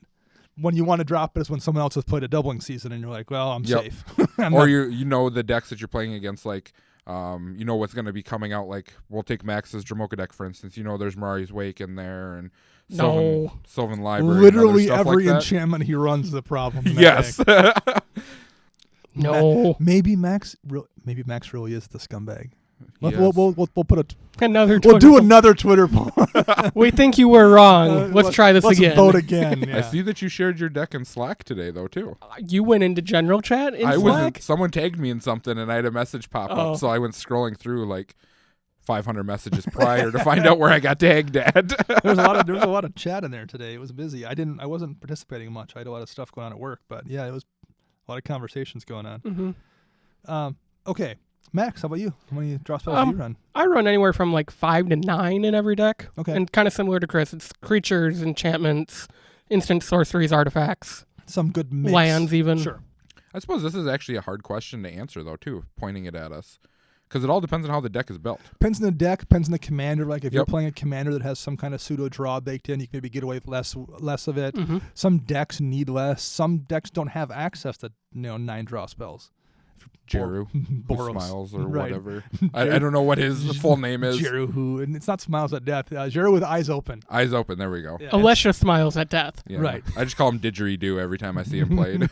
Speaker 1: When you want to drop it is when someone else has played a doubling season and you're like, well, I'm safe.
Speaker 3: Or you know the decks that you're playing against, like, you know what's going to be coming out. Like, we'll take Max's Dramoka deck, for instance. You know there's Mirari's Wake in there and Sylvan Library.
Speaker 1: Literally
Speaker 3: and
Speaker 1: every
Speaker 3: like
Speaker 1: enchantment he runs is a problem.
Speaker 3: Yes.
Speaker 2: No.
Speaker 1: Maybe Max really is the scumbag.
Speaker 3: Yes.
Speaker 1: We'll put
Speaker 2: another.
Speaker 1: We'll do another Twitter poll.
Speaker 2: We think you were wrong. Let's try this again.
Speaker 1: Let's vote again. Yeah.
Speaker 3: I see that you shared your deck in Slack today, though, too.
Speaker 2: You went into general chat in Slack?
Speaker 3: Someone tagged me in something, and I had a message pop up, so I went scrolling through like 500 messages prior to find out where I got tagged at.
Speaker 1: There was a lot of chat in there today. It was busy. I wasn't participating much. I had a lot of stuff going on at work, but yeah, it was a lot of conversations going on.
Speaker 2: Mm-hmm.
Speaker 1: Okay. Max, how about you? How many draw spells do you run?
Speaker 2: I run anywhere from like 5 to 9 in every deck.
Speaker 1: Okay.
Speaker 2: And kind of similar to Chris, it's creatures, enchantments, instant sorceries, artifacts.
Speaker 1: Some good mix.
Speaker 2: Lands even.
Speaker 1: Sure.
Speaker 3: I suppose this is actually a hard question to answer, though, too, pointing it at us. Because it all depends on how the deck is built.
Speaker 1: Depends on the deck, depends on the commander. Like if you're playing a commander that has some kind of pseudo draw baked in, you can maybe get away with less of it.
Speaker 2: Mm-hmm.
Speaker 1: Some decks need less. Some decks don't have access to 9 draw spells.
Speaker 3: Jeru, who
Speaker 1: Boros.
Speaker 3: Smiles or
Speaker 1: Right.
Speaker 3: whatever. I don't know what his full name is.
Speaker 1: Jeru, who, and it's not Smiles at Death. Jeru with eyes open.
Speaker 3: Eyes open, there we go.
Speaker 1: Yeah.
Speaker 2: Alessia smiles at death.
Speaker 3: Yeah.
Speaker 1: Right.
Speaker 3: I just call him Didgeridoo every time I see him played.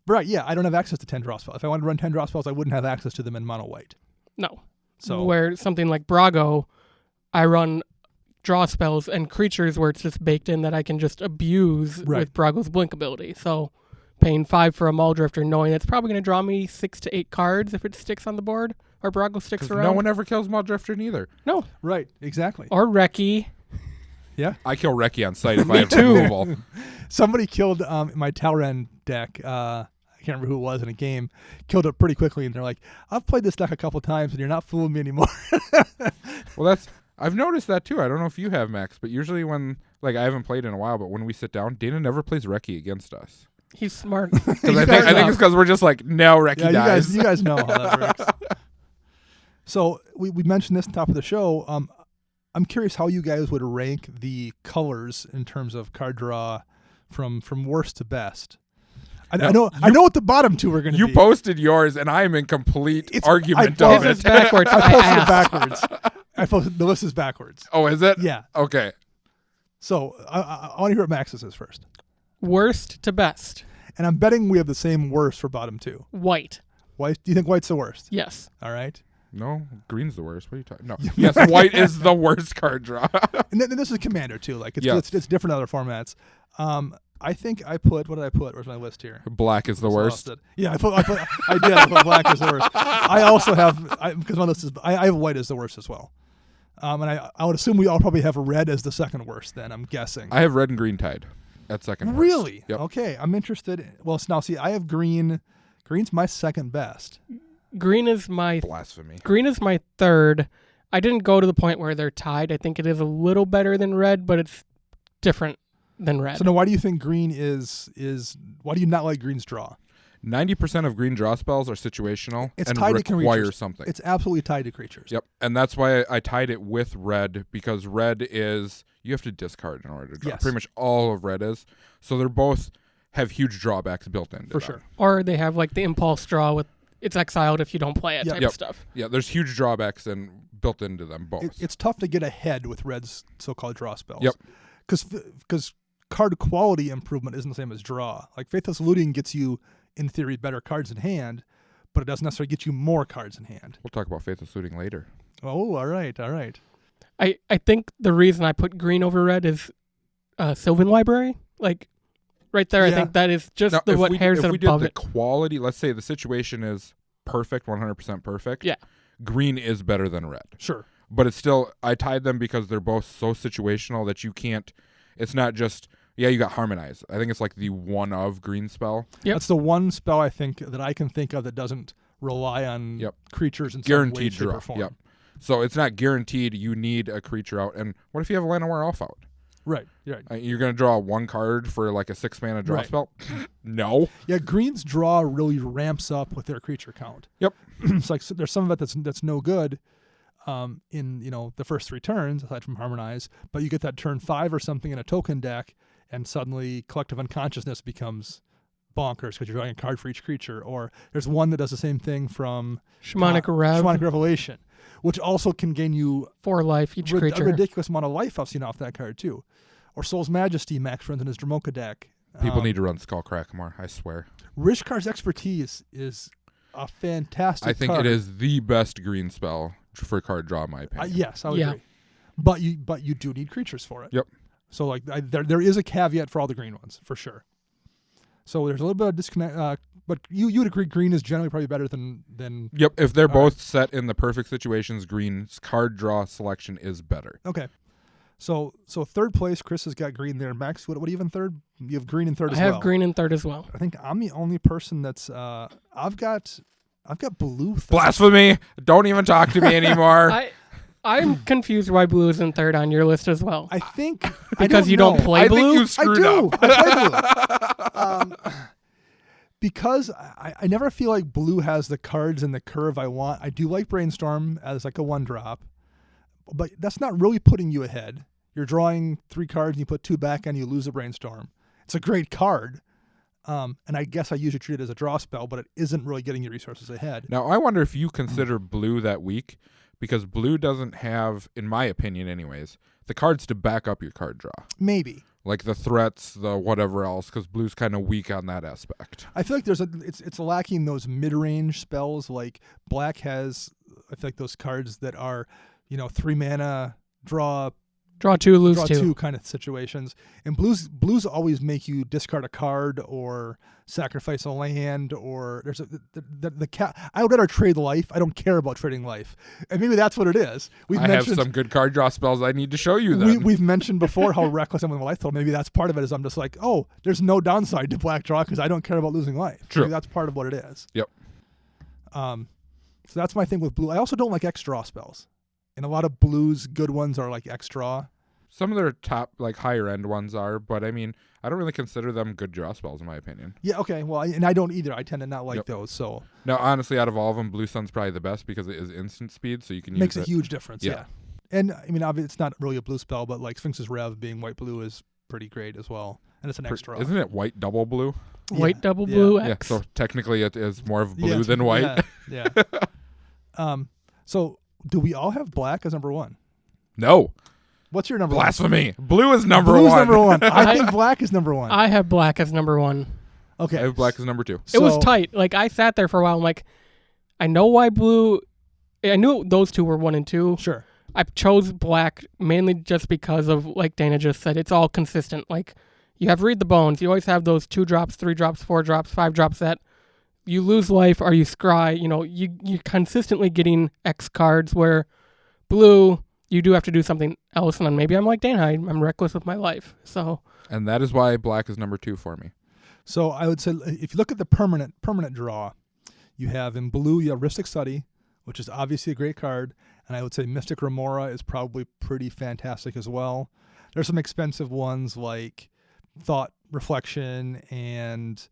Speaker 1: Right, yeah, I don't have access to 10 draw spells. If I wanted to run 10 draw spells, I wouldn't have access to them in mono white.
Speaker 2: No.
Speaker 1: So
Speaker 2: where something like Brago, I run draw spells and creatures where it's just baked in that I can just abuse with Brago's blink ability. So paying 5 for a Muldrifter, knowing it's probably going to draw me 6 to 8 cards if it sticks on the board, or Brago sticks around.
Speaker 3: No one ever kills Muldrifter neither.
Speaker 2: No.
Speaker 1: Right, exactly.
Speaker 2: Or Reki.
Speaker 1: Yeah.
Speaker 3: I kill Reki on sight if I have removal.
Speaker 1: Somebody killed my Talrand deck. I can't remember who it was in a game, killed it pretty quickly, and they're like, I've played this deck a couple times, and you're not fooling me anymore.
Speaker 3: Well, I've noticed that too. I don't know if you have, Max, but usually when, like, I haven't played in a while, but when we sit down, Dana never plays Reki against us.
Speaker 2: He's smart.
Speaker 3: Because I think it's because we're just like, no, Reki dies.
Speaker 1: You guys know how that works. So we mentioned this on top of the show. I'm curious how you guys would rank the colors in terms of card draw from worst to best. I know what the bottom two are going to be.
Speaker 3: You posted yours, and I am in complete argument
Speaker 2: This
Speaker 3: of it.
Speaker 2: is backwards.
Speaker 1: I posted it backwards. The list is backwards.
Speaker 3: Oh, is it?
Speaker 1: Yeah.
Speaker 3: Okay.
Speaker 1: So I want to hear what Max's is first.
Speaker 2: Worst to best.
Speaker 1: And I'm betting we have the same worst for bottom two.
Speaker 2: White.
Speaker 1: White? Do you think white's the worst?
Speaker 2: Yes.
Speaker 1: All right.
Speaker 3: No, green's the worst. What are you talking? No. Yes, white is the worst card draw.
Speaker 1: And then this is Commander too. Like
Speaker 3: Yes.
Speaker 1: it's different in other formats. I think I put, what did I put? Where's my list here?
Speaker 3: Black is the worst.
Speaker 1: Yeah, I did. I put black as the worst. I also have, because my list is, I have white as the worst as well. And I would assume we all probably have red as the second worst. Then I'm guessing.
Speaker 3: I have red and green tied at second worst.
Speaker 1: Really?
Speaker 3: Yep.
Speaker 1: Okay, I'm interested. Well, now see, I have green. Green's my second best.
Speaker 2: Green is my
Speaker 3: Blasphemy.
Speaker 2: Green is my third. I didn't go to the point where they're tied. I think it is a little better than red, but it's different than red.
Speaker 1: So now, why do you think green is? Why do you not like green's draw?
Speaker 3: 90% of green draw spells are situational
Speaker 1: It's
Speaker 3: and
Speaker 1: tied to
Speaker 3: require
Speaker 1: creatures.
Speaker 3: something.
Speaker 1: It's absolutely tied to creatures.
Speaker 3: Yep, and that's why I tied it with red, because red is, you have to discard in order to draw.
Speaker 1: Yes.
Speaker 3: Pretty much all of red is. So they're both have huge drawbacks built into
Speaker 1: For
Speaker 3: them.
Speaker 1: sure.
Speaker 2: Or they have like the impulse draw with it's exiled if you don't play it type of stuff.
Speaker 3: Yeah, there's huge drawbacks and built into them both.
Speaker 1: It's tough to get ahead with red's so-called draw spells.
Speaker 3: Yep.
Speaker 1: Because card quality improvement isn't the same as draw. Like Faithless Looting gets you, in theory, better cards in hand, but it doesn't necessarily get you more cards in hand.
Speaker 3: We'll talk about Faithless Looting later.
Speaker 1: Oh, all right.
Speaker 2: I think the reason I put green over red is Sylvan Library. Like right there, I
Speaker 1: Yeah.
Speaker 2: think that is just
Speaker 3: Now,
Speaker 2: what hairs
Speaker 3: if
Speaker 2: it
Speaker 3: we
Speaker 2: above
Speaker 3: did the
Speaker 2: it.
Speaker 3: quality, let's say the situation is perfect, 100% perfect.
Speaker 2: Yeah.
Speaker 3: Green is better than red.
Speaker 1: Sure.
Speaker 3: But it's still, I tied them because they're both so situational that you can't, it's not just, you got Harmonize. I think it's like the one of green spell.
Speaker 2: Yep.
Speaker 1: That's the one spell I think that I can think of that doesn't rely on creatures in some way,
Speaker 3: Guaranteed
Speaker 1: shape,
Speaker 3: draw.
Speaker 1: or form.
Speaker 3: Yep. So it's not guaranteed you need a creature out. And what if you have a Llanowar Elf out?
Speaker 1: Right.
Speaker 3: You're going to draw one card for like a 6-mana draw
Speaker 1: Right.
Speaker 3: spell? No.
Speaker 1: Yeah, green's draw really ramps up with their creature count.
Speaker 3: Yep.
Speaker 1: It's like there's some of it that's no good in the first 3 turns aside from Harmonize, but you get that turn 5 or something in a token deck, and suddenly Collective Unconsciousness becomes bonkers because you're drawing a card for each creature. Or there's one that does the same thing from
Speaker 2: Shamanic
Speaker 1: Revelation, which also can gain you
Speaker 2: 4 life each
Speaker 1: a
Speaker 2: creature.
Speaker 1: ridiculous amount of life I've seen off that card too. Or Soul's Majesty Max runs in his Dromoka deck.
Speaker 3: People need to run Skullcrack more, I swear.
Speaker 1: Rishkar's Expertise is a fantastic
Speaker 3: I think
Speaker 1: card.
Speaker 3: it is the best green spell for card draw, in my opinion.
Speaker 1: Yes, I would
Speaker 2: Yeah.
Speaker 1: agree. But you do need creatures for it.
Speaker 3: Yep.
Speaker 1: So like there is a caveat for all the green ones for sure. So there's a little bit of disconnect. But you would agree green is generally probably better than.
Speaker 3: Yep. If they're
Speaker 1: All
Speaker 3: both set in the perfect situations, green's card draw selection is better.
Speaker 1: Okay. So third place, Chris has got green there. Max, what do you have in third? You have green in third
Speaker 2: I
Speaker 1: as well.
Speaker 2: have green in third as well.
Speaker 1: I think I'm the only person that's I've got blue third.
Speaker 3: Blasphemy! Don't even talk to me anymore.
Speaker 2: I'm confused why blue is in third on your list as well.
Speaker 1: I think
Speaker 2: Because you
Speaker 1: know.
Speaker 2: don't play
Speaker 3: I
Speaker 2: blue?
Speaker 3: think you
Speaker 1: I
Speaker 3: screwed
Speaker 1: do.
Speaker 3: up.
Speaker 1: I play blue. Because I never feel like blue has the cards and the curve I want. I do like Brainstorm as like a 1-drop, but that's not really putting you ahead. You're drawing 3 cards and you put 2 back and you lose a Brainstorm. It's a great card. And I guess I usually treat it as a draw spell, but it isn't really getting your resources ahead.
Speaker 3: Now, I wonder if you consider blue that weak, because blue doesn't have, in my opinion anyways, the cards to back up your card draw.
Speaker 1: Maybe.
Speaker 3: Like the threats, the whatever else, because blue's kind of weak on that aspect.
Speaker 1: I feel like it's lacking those mid-range spells. Like black has, I feel like those cards that are, 3 mana, draw
Speaker 2: Draw 2, lose
Speaker 1: draw
Speaker 2: 2.
Speaker 1: 2 kind of situations. And blues always make you discard a card or sacrifice a land, or there's the cat. I would rather trade life. I don't care about trading life, and maybe that's what it is.
Speaker 3: I have some good card draw spells I need to show you. Then
Speaker 1: we've mentioned before how reckless I am with my life total. Maybe that's part of it. Is I'm just like, oh, there's no downside to black draw because I don't care about losing life.
Speaker 3: True.
Speaker 1: Maybe that's part of what it is.
Speaker 3: Yep.
Speaker 1: So that's my thing with blue. I also don't like X draw spells. And a lot of blues, good ones are like X draw.
Speaker 3: Some of their top, like higher end ones are, but I mean, I don't really consider them good draw spells in my opinion.
Speaker 1: Yeah, okay. Well, and I don't either. I tend to not like those. So
Speaker 3: now, honestly, out of all of them, Blue Sun's probably the best because it is instant speed, so you can
Speaker 1: makes
Speaker 3: use
Speaker 1: a huge difference. Yeah. And I mean, obviously, it's not really a blue spell, but like Sphinx's Rev being white blue is pretty great as well, and it's an X draw.
Speaker 3: Isn't it white double blue?
Speaker 2: White double blue
Speaker 3: Yeah,
Speaker 2: X.
Speaker 3: so technically it is more of blue than white.
Speaker 1: Yeah. So do we all have black as number 1?
Speaker 3: No.
Speaker 1: What's your number
Speaker 3: Blasphemy. Blue is number
Speaker 1: Blue's
Speaker 3: 1.
Speaker 1: number 1. I think black is number 1.
Speaker 2: I have black as number 1.
Speaker 1: Okay.
Speaker 3: I have black as number 2.
Speaker 2: It was tight. Like, I sat there for a while. I'm like, I know why blue. I knew those two were 1 and 2.
Speaker 1: Sure.
Speaker 2: I chose black mainly just because of, like Dana just said, it's all consistent. Like, you have Read the Bones. You always have those 2 drops, 3 drops, 4 drops, 5 drops that you lose life or you scry. You know, you're consistently getting X cards, where blue, you do have to do something else. And then maybe I'm like Dana, I'm reckless with my life. So.
Speaker 3: And that is why black is number 2 for me.
Speaker 1: So I would say if you look at the permanent draw, you have in blue, you have Rhystic Study, which is obviously a great card. And I would say Mystic Remora is probably pretty fantastic as well. There's some expensive ones like Thought Reflection and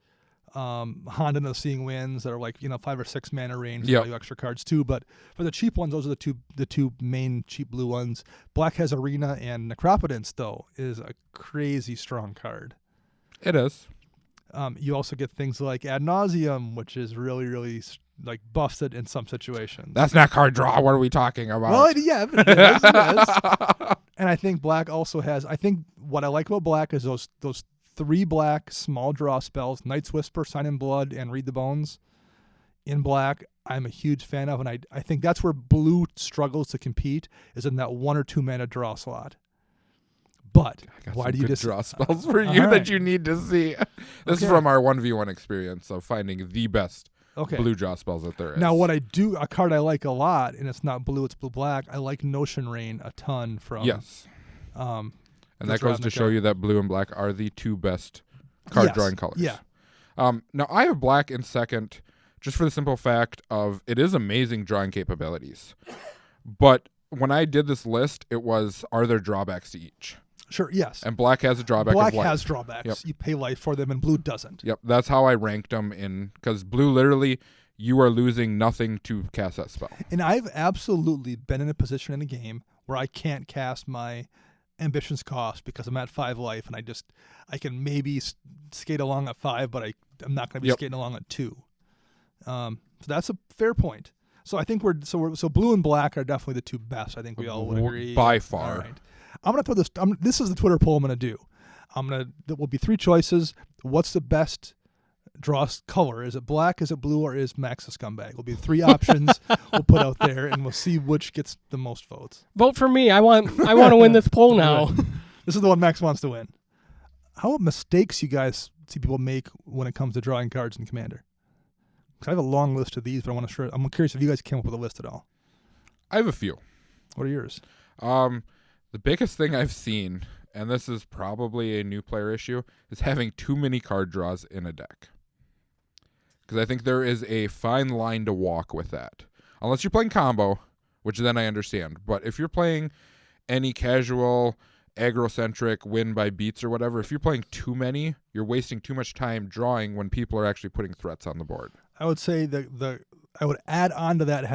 Speaker 1: Honda of Seeing Winds that are like 5 or 6 mana range.
Speaker 3: Yep.
Speaker 1: Value extra cards too. But for the cheap ones, those are the two main cheap blue ones. Black has Arena, and Necropotence though is a crazy strong card.
Speaker 3: It is.
Speaker 1: You also get things like Ad Nauseum, which is really, really like busted in some situations.
Speaker 3: That's not card draw. What are we talking about?
Speaker 1: Well, yeah, but it is. It is. And I think black also has. I think what I like about black is those 3 black small draw spells: Night's Whisper, Sign in Blood, and Read the Bones. In black, I'm a huge fan of, and I think that's where blue struggles to compete, is in that 1 or 2 mana draw slot. But why do you just
Speaker 3: draw spells for you that you need to see? This is from our 1v1 experience of finding the best blue draw spells that there is.
Speaker 1: Now, a card I like a lot, and it's not blue, it's blue-black. I like Notion Rain a ton from.
Speaker 3: Yes. And that goes to show you that blue and black are the 2 best card drawing colors.
Speaker 1: Yeah.
Speaker 3: Now, I have black in second just for the simple fact of it is amazing drawing capabilities. But when I did this list, it was, are there drawbacks to each?
Speaker 1: Sure, yes.
Speaker 3: And black has a drawback
Speaker 1: Black
Speaker 3: of life.
Speaker 1: has drawbacks.
Speaker 3: Yep.
Speaker 1: You pay life for them, and blue doesn't.
Speaker 3: Yep, that's how I ranked them in, because blue literally, you are losing nothing to cast that spell.
Speaker 1: And I've absolutely been in a position in a game where I can't cast my Ambition's Cost because I'm at 5 life, and I can maybe skate along at 5, but I'm not going to be skating along at 2. So that's a fair point. So I think so blue and black are definitely the 2 best. I think we all would agree.
Speaker 3: By far.
Speaker 1: All right. I'm going to throw this. This is the Twitter poll I'm going to do. There will be 3 choices. What's the best draw color? Is it black? Is it blue? Or is Max a scumbag? Will be 3 options we'll put out there, and we'll see which gets the most votes.
Speaker 2: Vote for me. I want to win this poll now.
Speaker 1: This is the one Max wants to win. How about mistakes you guys see people make when it comes to drawing cards in Commander? Because I have a long list of these, but I'm curious if you guys came up with a list at all.
Speaker 3: I have a few.
Speaker 1: What are yours?
Speaker 3: The biggest thing I've seen, and this is probably a new player issue, is having too many card draws in a deck. Because I think there is a fine line to walk with that. Unless you're playing combo, which then I understand. But if you're playing any casual, aggro-centric, win by beats or whatever, if you're playing too many, you're wasting too much time drawing when people are actually putting threats on the board.
Speaker 1: I would say I would add on to that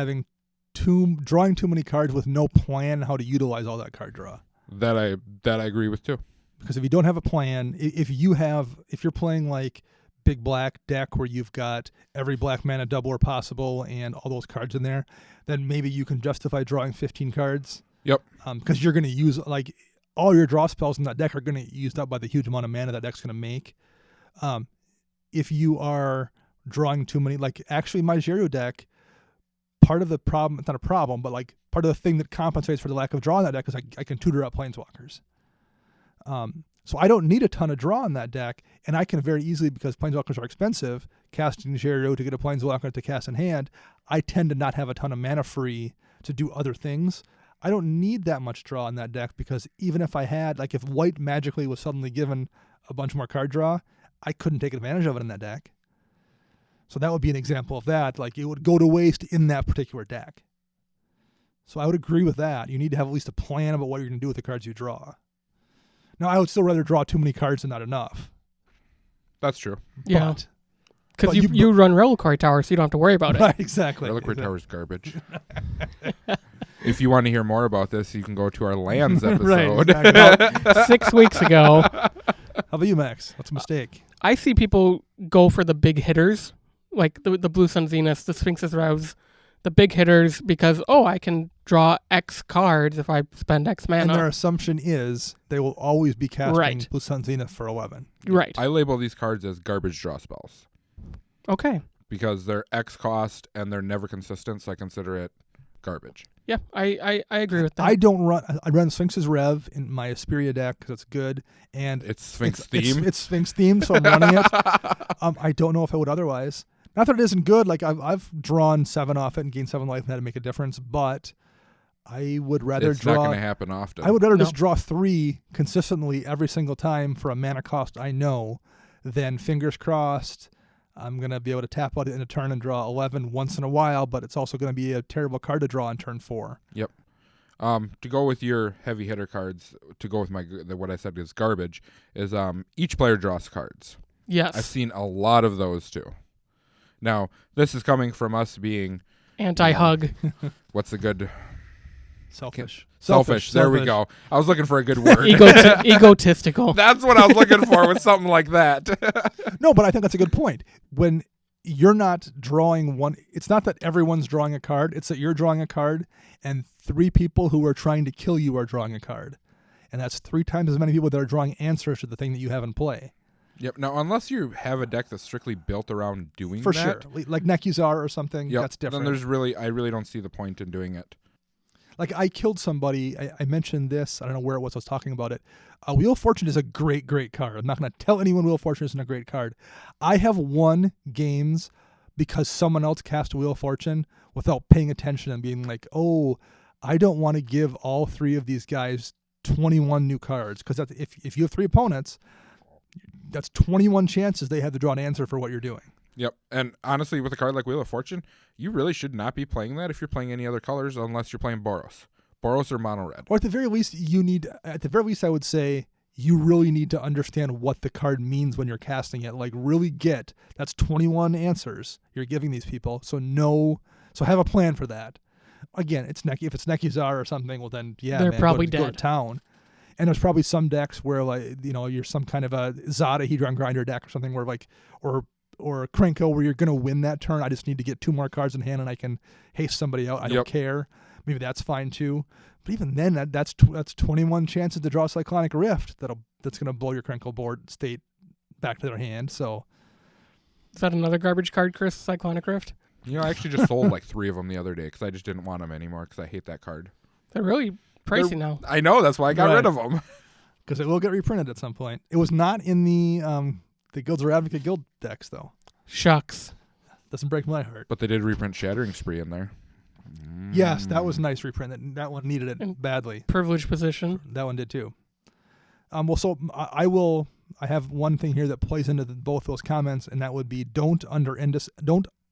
Speaker 1: drawing too many cards with no plan how to utilize all that card draw.
Speaker 3: That I agree with too.
Speaker 1: Because if you don't have a plan, if you're playing like big black deck where you've got every black mana doubler possible and all those cards in there, then maybe you can justify drawing 15 cards.
Speaker 3: Yep.
Speaker 1: Because you're going to use like all your draw spells in that deck are going to get used up by the huge amount of mana that deck's going to make. If you are drawing too many, like actually my Zero deck part of the problem, it's not a problem, but like part of the thing that compensates for the lack of draw in that deck is I can tutor up Planeswalkers. So I don't need a ton of draw in that deck, and I can very easily, because Planeswalkers are expensive, casting Gerio to get a Planeswalker to cast in hand, I tend to not have a ton of mana free to do other things. I don't need that much draw in that deck, because even if I had, like if white magically was suddenly given a bunch more card draw, I couldn't take advantage of it in that deck. So that would be an example of that. Like it would go to waste in that particular deck. So I would agree with that. You need to have at least a plan about what you're going to do with the cards you draw. Now, I would still rather draw too many cards than not enough.
Speaker 3: That's true.
Speaker 2: Yeah.
Speaker 1: But
Speaker 2: Because you run Reliquary Tower, so you don't have to worry about it.
Speaker 1: right, exactly.
Speaker 3: Reliquary Tower's garbage. If you want to hear more about this, you can go to our lands episode.
Speaker 1: Right, exactly.
Speaker 2: About 6 weeks ago,
Speaker 1: How about you, Max? What's a mistake?
Speaker 2: I see people go for the big hitters, like the Blue Sun Zenith, the Sphinx's Revs, the big hitters, because, I can draw X cards if I spend X mana.
Speaker 1: And their assumption is they will always be casting
Speaker 2: Right.
Speaker 1: Blue Sun Zenith for 11.
Speaker 2: Right.
Speaker 3: I label these cards as garbage draw spells
Speaker 2: Okay.
Speaker 3: because they're X cost and they're never consistent, so I consider it garbage.
Speaker 2: Yeah, I agree with that.
Speaker 1: I run Sphinx's Rev in my Asperia deck because it's good. And
Speaker 3: It's Sphinx theme.
Speaker 1: It's Sphinx theme, so I'm running it. I don't know if I would otherwise. Not that it isn't good. Like I've drawn 7 off it and gained 7 life and had to make a difference, but I would rather
Speaker 3: It's
Speaker 1: draw.
Speaker 3: not going to happen often.
Speaker 1: I would rather
Speaker 2: No.
Speaker 1: just draw 3 consistently every single time for a mana cost I know than fingers crossed I'm going to be able to tap out in a turn and draw 11 once in a while, but it's also going to be a terrible card to draw on turn 4.
Speaker 3: Yep. To go with your heavy hitter cards, to go with what I said is garbage, is each player draws cards.
Speaker 2: Yes.
Speaker 3: I've seen a lot of those too. Now, this is coming from us being
Speaker 2: Anti-hug.
Speaker 3: what's the good
Speaker 1: Selfish.
Speaker 3: There we go. I was looking for a good word.
Speaker 2: Egotistical.
Speaker 3: That's what I was looking for with something like that.
Speaker 1: No, but I think that's a good point. When you're not drawing one, it's not that everyone's drawing a card, it's that you're drawing a card and 3 people who are trying to kill you are drawing a card. And that's 3 times as many people that are drawing answers to the thing that you have in play.
Speaker 3: Yep. Now, unless you have a deck that's strictly built around doing
Speaker 1: For
Speaker 3: that,
Speaker 1: sure. Like Nekuzar or something,
Speaker 3: yep,
Speaker 1: that's different.
Speaker 3: then I really don't see the point in doing it.
Speaker 1: Like I killed somebody. I mentioned this. I don't know where it was. I was talking about it. Wheel of Fortune is a great, great card. I'm not going to tell anyone Wheel of Fortune isn't a great card. I have won games because someone else cast Wheel of Fortune without paying attention and being like, oh, I don't want to give all 3 of these guys 21 new cards. Because if you have 3 opponents, that's 21 chances they have to draw an answer for what you're doing.
Speaker 3: Yep. And honestly, with a card like Wheel of Fortune, you really should not be playing that if you're playing any other colors unless you're playing Boros. Boros or mono red.
Speaker 1: Or at the very least, I would say you really need to understand what the card means when you're casting it. Like really that's 21 answers you're giving these people. So have a plan for that. Again, if it's Nekuzar or something, well then
Speaker 2: They're probably
Speaker 1: go to
Speaker 2: dead.
Speaker 1: town. And there's probably some decks where you're some kind of a Zada Hedron Grinder deck or something where or Krenko where you're going to win that turn. I just need to get 2 more cards in hand and I can haste somebody out. I don't care. Maybe that's fine too. But even then, that's 21 chances to draw Cyclonic Rift that's going to blow your Krenko board state back to their hand. So
Speaker 2: Is that another garbage card, Chris? Cyclonic Rift?
Speaker 3: I actually just sold like 3 of them the other day because I just didn't want them anymore because I hate that card.
Speaker 2: They're really pricey now.
Speaker 3: I know. That's why I got
Speaker 1: Right.
Speaker 3: rid of them.
Speaker 1: because it will get reprinted at some point. It was not in the Guilds of Advocate Guild decks though.
Speaker 2: Shucks.
Speaker 1: Doesn't break my heart.
Speaker 3: But they did reprint Shattering Spree in there.
Speaker 1: Yes, that was a nice reprint. That one needed it
Speaker 2: And-
Speaker 1: badly.
Speaker 2: Privileged position.
Speaker 1: That one did too. I have one thing here that plays into both those comments, and that would be don't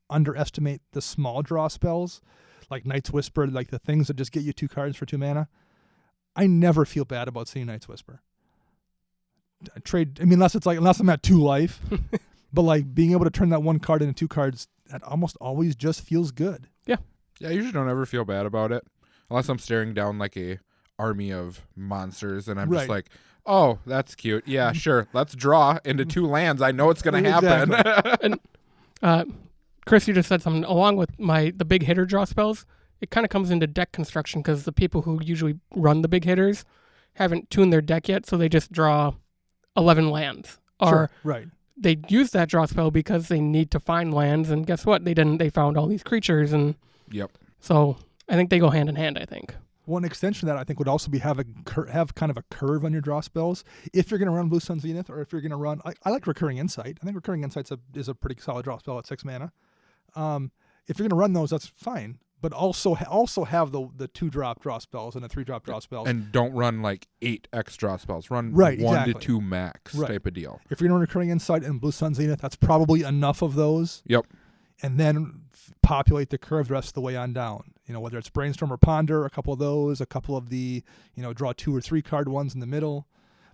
Speaker 1: underestimate the small draw spells, like Night's Whisper, like the things that just get you 2 cards for 2 mana. I never feel bad about seeing Night's Whisper. Unless I'm at 2 life, but like being able to turn that 1 card into 2 cards, that almost always just feels good.
Speaker 3: Yeah, I usually don't ever feel bad about it. Unless I'm staring down like a army of monsters and I'm just
Speaker 1: Right.
Speaker 3: like, oh, that's cute. Yeah, sure. Let's draw into 2 lands. I know it's going to happen.
Speaker 1: Exactly.
Speaker 2: Chris, you just said something along with the big hitter draw spells. It kind of comes into deck construction because the people who usually run the big hitters haven't tuned their deck yet, so they just draw 11 lands. Or
Speaker 1: Sure, right.
Speaker 2: they use that draw spell because they need to find lands, and guess what? They didn't. They found all these creatures, and
Speaker 3: Yep.
Speaker 2: So I think they go hand in hand, I think.
Speaker 1: One extension of that I think would also be have kind of a curve on your draw spells. If you're going to run Blue Sun Zenith, or if you're going to run, I like Recurring Insight. I think Recurring Insight is a pretty solid draw spell at 6 mana. If you're going to run those, that's fine. But also have the 2-drop draw spells and the 3-drop draw spells.
Speaker 3: And don't run like 8 X draw spells. Run
Speaker 1: Right,
Speaker 3: 1
Speaker 1: exactly.
Speaker 3: to 2 max
Speaker 1: Right.
Speaker 3: type of deal.
Speaker 1: If you're going to run Recurring Insight and Blue Sun Zenith, that's probably enough of those.
Speaker 3: Yep.
Speaker 1: And then populate the curve the rest of the way on down. Whether it's Brainstorm or Ponder, a couple of those, a couple of the, draw 2 or 3 card ones in the middle.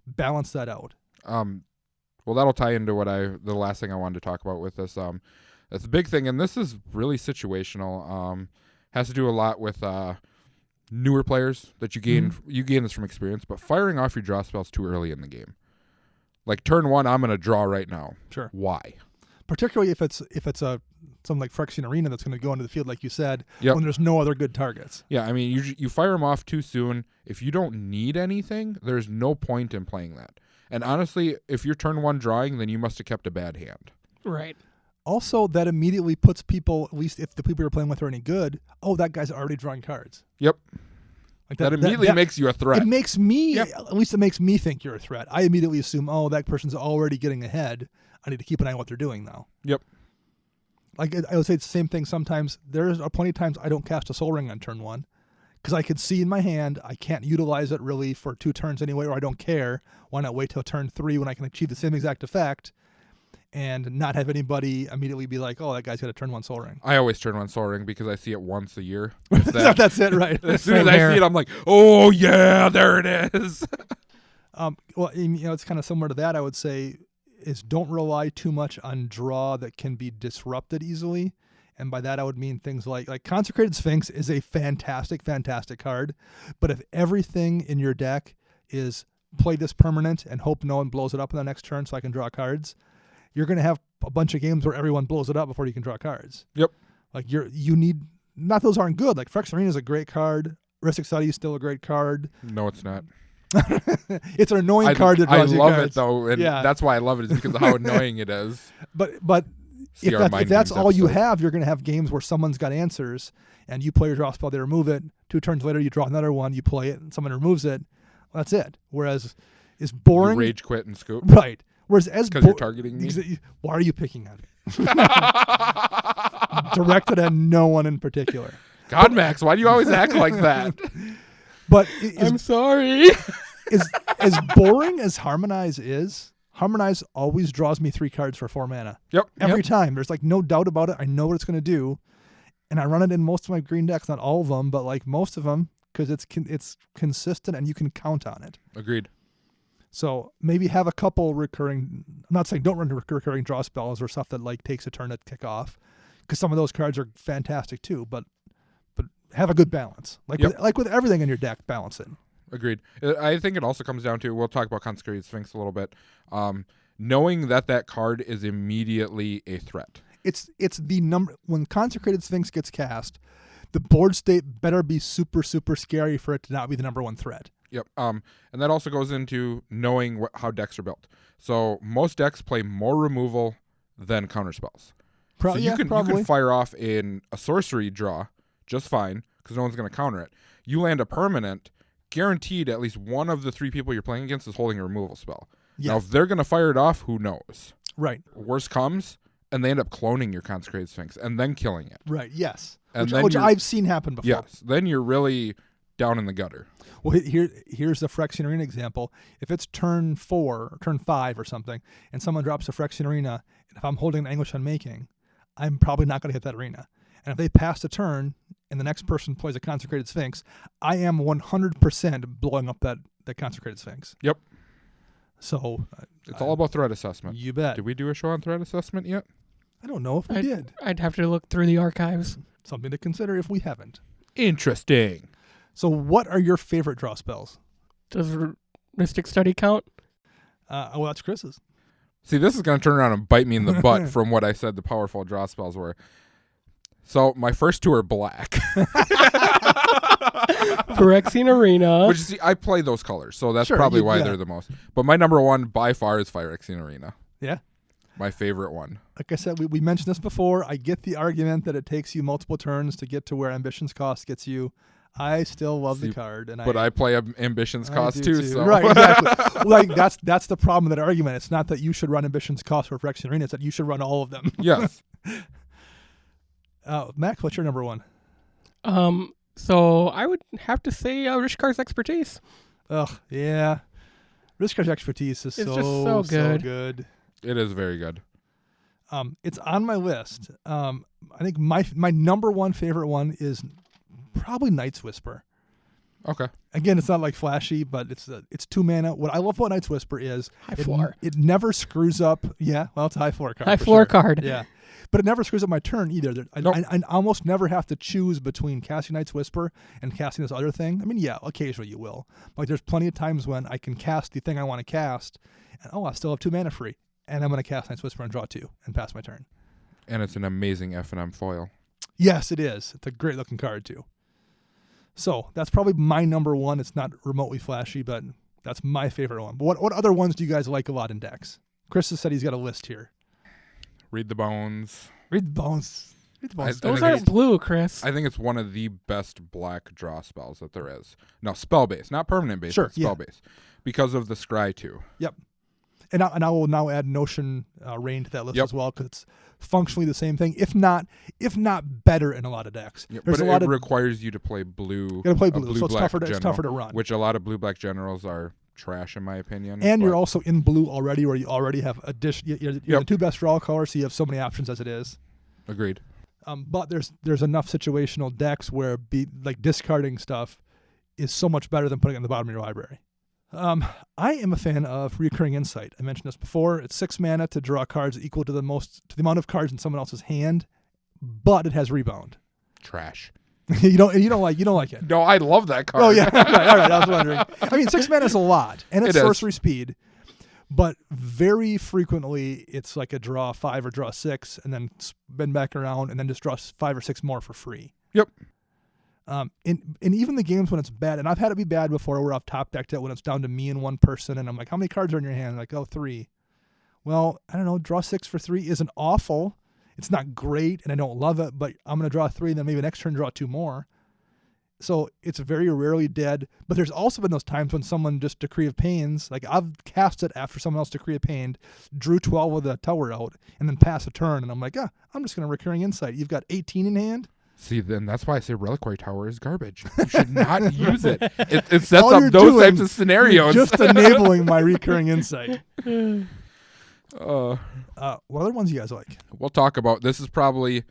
Speaker 1: Balance that out.
Speaker 3: Well, that'll tie into the last thing I wanted to talk about with this. That's a big thing, and this is really situational. Has to do a lot with newer players that you gain. You gain this from experience, but firing off your draw spells too early in the game. Like turn 1, I'm going to draw right now.
Speaker 1: Sure.
Speaker 3: Why?
Speaker 1: Particularly if it's something like Phyrexian Arena that's going to go into the field, like you said,
Speaker 3: Yep.
Speaker 1: when there's no other good targets.
Speaker 3: Yeah, I mean, you fire them off too soon. If you don't need anything, there's no point in playing that. And honestly, if you're turn 1 drawing, then you must have kept a bad hand.
Speaker 2: Right.
Speaker 1: Also, that immediately puts people, at least if the people you're playing with are any good, that guy's already drawing cards.
Speaker 3: Yep.
Speaker 1: Like
Speaker 3: That immediately makes you a threat.
Speaker 1: It makes me,
Speaker 3: Yep.
Speaker 1: at least it makes me think you're a threat. I immediately assume, that person's already getting ahead. I need to keep an eye on what they're doing now.
Speaker 3: Yep.
Speaker 1: Like I would say it's the same thing sometimes. There's plenty of times I don't cast a Soul Ring on turn 1 because I can see in my hand I can't utilize it really for 2 turns anyway, or I don't care. Why not wait till turn 3 when I can achieve the same exact effect and not have anybody immediately be like, that guy's got a turn 1 Soul Ring.
Speaker 3: I always turn 1 Soul Ring because I see it once a year. That.
Speaker 1: That's it, right?
Speaker 3: As soon as I see it, I'm like, oh yeah, there it is.
Speaker 1: Well, it's kind of similar to that. I would say is don't rely too much on draw that can be disrupted easily. And by that, I would mean things like Consecrated Sphinx is a fantastic, fantastic card. But if everything in your deck is play this permanent and hope no one blows it up in the next turn so I can draw cards, you're going to have a bunch of games where everyone blows it up before you can draw cards.
Speaker 3: Yep.
Speaker 1: Like you need, not those aren't good. Like Phyrexian Arena is a great card. Ristic Study is still a great card.
Speaker 3: No, it's not.
Speaker 1: It's an annoying card that draws you
Speaker 3: I love
Speaker 1: cards.
Speaker 3: it though, and that's why I love it is because of how annoying it is.
Speaker 1: But
Speaker 3: See our
Speaker 1: if
Speaker 3: Mind
Speaker 1: that's
Speaker 3: Games
Speaker 1: all you
Speaker 3: episode.
Speaker 1: have, you're going to have games where someone's got answers, and you play your draw spell, they remove it. 2 turns later, you draw another one, you play it, and someone removes it. Well, that's it. Whereas is boring.
Speaker 3: You rage quit and scoop.
Speaker 1: Right. Whereas as
Speaker 3: Because you're targeting me.
Speaker 1: Why are you picking on me? Directed at no one in particular.
Speaker 3: God, Max, why do you always act like that?
Speaker 1: But
Speaker 2: I'm sorry.
Speaker 1: is as boring as Harmonize is, Harmonize always draws me 3 cards for 4 mana.
Speaker 3: Yep.
Speaker 1: Every time. There's no doubt about it. I know what it's going to do. And I run it in most of my green decks, not all of them, but most of them, because it's consistent and you can count on it.
Speaker 3: Agreed.
Speaker 1: So maybe have a couple recurring, I'm not saying don't run recurring draw spells or stuff that takes a turn to kick off, because some of those cards are fantastic too, but have a good balance. With everything in your deck, balance it.
Speaker 3: Agreed. I think it also comes down to, we'll talk about Consecrated Sphinx a little bit, knowing that card is immediately a threat.
Speaker 1: It's the number, when Consecrated Sphinx gets cast, the board state better be super, super scary for it to not be the number 1 threat.
Speaker 3: Yep. And that also goes into knowing how decks are built. So most decks play more removal than counter spells. So you can fire off in a sorcery draw just fine because no one's going to counter it. You land a permanent, guaranteed at least one of the 3 people you're playing against is holding a removal spell.
Speaker 1: Yeah.
Speaker 3: Now, if they're going to fire it off, who knows?
Speaker 1: Right.
Speaker 3: Worst comes, and they end up cloning your Consecrated Sphinx and then killing it.
Speaker 1: Right, yes.
Speaker 3: And
Speaker 1: which I've seen happen before.
Speaker 3: Yes. Then you're really down in the gutter.
Speaker 1: Well, here's the Phyrexian Arena example. If it's turn 4 or turn 5 or something, and someone drops a Phyrexian Arena, and if I'm holding an Anguish Unmaking, I'm probably not going to hit that arena. And if they pass a turn, and the next person plays a Consecrated Sphinx, I am 100% blowing up that Consecrated Sphinx.
Speaker 3: Yep.
Speaker 1: So
Speaker 3: it's all about threat assessment.
Speaker 1: You bet.
Speaker 3: Did we do a show on threat assessment yet?
Speaker 1: I don't know if we did.
Speaker 2: I'd have to look through the archives.
Speaker 1: Something to consider if we haven't.
Speaker 3: Interesting.
Speaker 1: So what are your favorite draw spells?
Speaker 2: Does Mystic Study count?
Speaker 1: Well, that's Chris's.
Speaker 3: See, this is going to turn around and bite me in the butt from what I said the powerful draw spells were. So my first 2 are black.
Speaker 2: Phyrexian Arena.
Speaker 3: Which, see, I play those colors, so that's probably why they're the most. But my number 1 by far is Phyrexian Arena.
Speaker 1: Yeah.
Speaker 3: My favorite one.
Speaker 1: Like I said, we mentioned this before. I get the argument that it takes you multiple turns to get to where Ambition's Cost gets you. I still love the card,
Speaker 3: But I play Ambition's Cost too. So
Speaker 1: Right, exactly. Like that's the problem with that argument. It's not that you should run Ambition's Cost or Phyrexian Arena. It's that you should run all of them.
Speaker 3: Yes.
Speaker 1: Max, what's your number one?
Speaker 2: So I would have to say Rishkar's Expertise.
Speaker 1: Ugh, yeah. Rishkar's Expertise is
Speaker 2: It's
Speaker 1: so,
Speaker 2: just so good.
Speaker 1: good.
Speaker 3: It is very good.
Speaker 1: It's on my list. I think my number one favorite one is probably Night's Whisper.
Speaker 3: Okay.
Speaker 1: Again, it's not like flashy, but it's 2 mana. What I love about Night's Whisper is
Speaker 2: High floor.
Speaker 1: It never screws up. Yeah, well, it's a high floor card.
Speaker 2: High
Speaker 1: for
Speaker 2: floor
Speaker 1: sure.
Speaker 2: card.
Speaker 1: Yeah, but it never screws up my turn either. I almost never have to choose between casting Night's Whisper and casting this other thing. I mean, yeah, occasionally you will. Like there's plenty of times when I can cast the thing I want to cast, and I still have 2 mana free, and I'm going to cast Night's Whisper and draw 2 and pass my turn.
Speaker 3: And it's an amazing F&M foil.
Speaker 1: Yes, it is. It's a great looking card too. So that's probably my number one. It's not remotely flashy, but that's my favorite one. But what other ones do you guys like a lot in decks? Chris has said he's got a list here.
Speaker 3: Read the Bones.
Speaker 1: Read the Bones. Read the Bones.
Speaker 2: Those
Speaker 3: think
Speaker 2: aren't blue, Chris.
Speaker 3: I think it's one of the best black draw spells that there is. No, spell based, not permanent based,
Speaker 1: Sure,
Speaker 3: but spell based. Because of the Scry 2.
Speaker 1: Yep. And I will now add Notion Rain to that list as well because it's functionally the same thing, if not better in a lot of decks.
Speaker 3: Yeah,
Speaker 1: There's
Speaker 3: but
Speaker 1: a lot
Speaker 3: it
Speaker 1: of
Speaker 3: requires you to play blue.
Speaker 1: You got to play blue, so it's tougher
Speaker 3: general,
Speaker 1: to run.
Speaker 3: Which a lot of blue-black generals are trash, in my opinion.
Speaker 1: And you're also in blue already, where you already have you're the 2 best draw colors, so you have so many options as it is.
Speaker 3: Agreed.
Speaker 1: But there's enough situational decks where discarding stuff is so much better than putting it in the bottom of your library. I am a fan of Recurring Insight. I mentioned this before. It's 6 mana to draw cards equal to the amount of cards in someone else's hand, but it has rebound.
Speaker 3: Trash.
Speaker 1: you don't like it.
Speaker 3: No, I love that card.
Speaker 1: Oh yeah, all right. I was wondering. I mean, 6 mana is a lot, and it's sorcery speed. But very frequently, it's like a draw 5 or draw 6, and then spin back around, and then just draw 5 or 6 more for free.
Speaker 3: Yep.
Speaker 1: And even the games when it's bad, and I've had it be bad before where I've top decked it when it's down to me and one person, and I'm like, how many cards are in your hand? Like, 3. Well, I don't know, draw 6 for 3 isn't awful. It's not great, and I don't love it, but I'm going to draw 3, and then maybe next turn draw 2 more. So it's very rarely dead. But there's also been those times when someone just Decree of Pains, like I've cast it after someone else Decree of Pain, drew 12 with a tower out, and then pass a turn, and I'm like, I'm just going to Recurring Insight. You've got 18 in hand?
Speaker 3: See, then that's why I say Reliquary Tower is garbage. You should not use it. It sets
Speaker 1: All
Speaker 3: up
Speaker 1: you're
Speaker 3: those
Speaker 1: doing,
Speaker 3: types of scenarios.
Speaker 1: You're just enabling my Recurring Insight.
Speaker 3: What
Speaker 1: What other ones you guys like?
Speaker 3: We'll talk about, this is probably,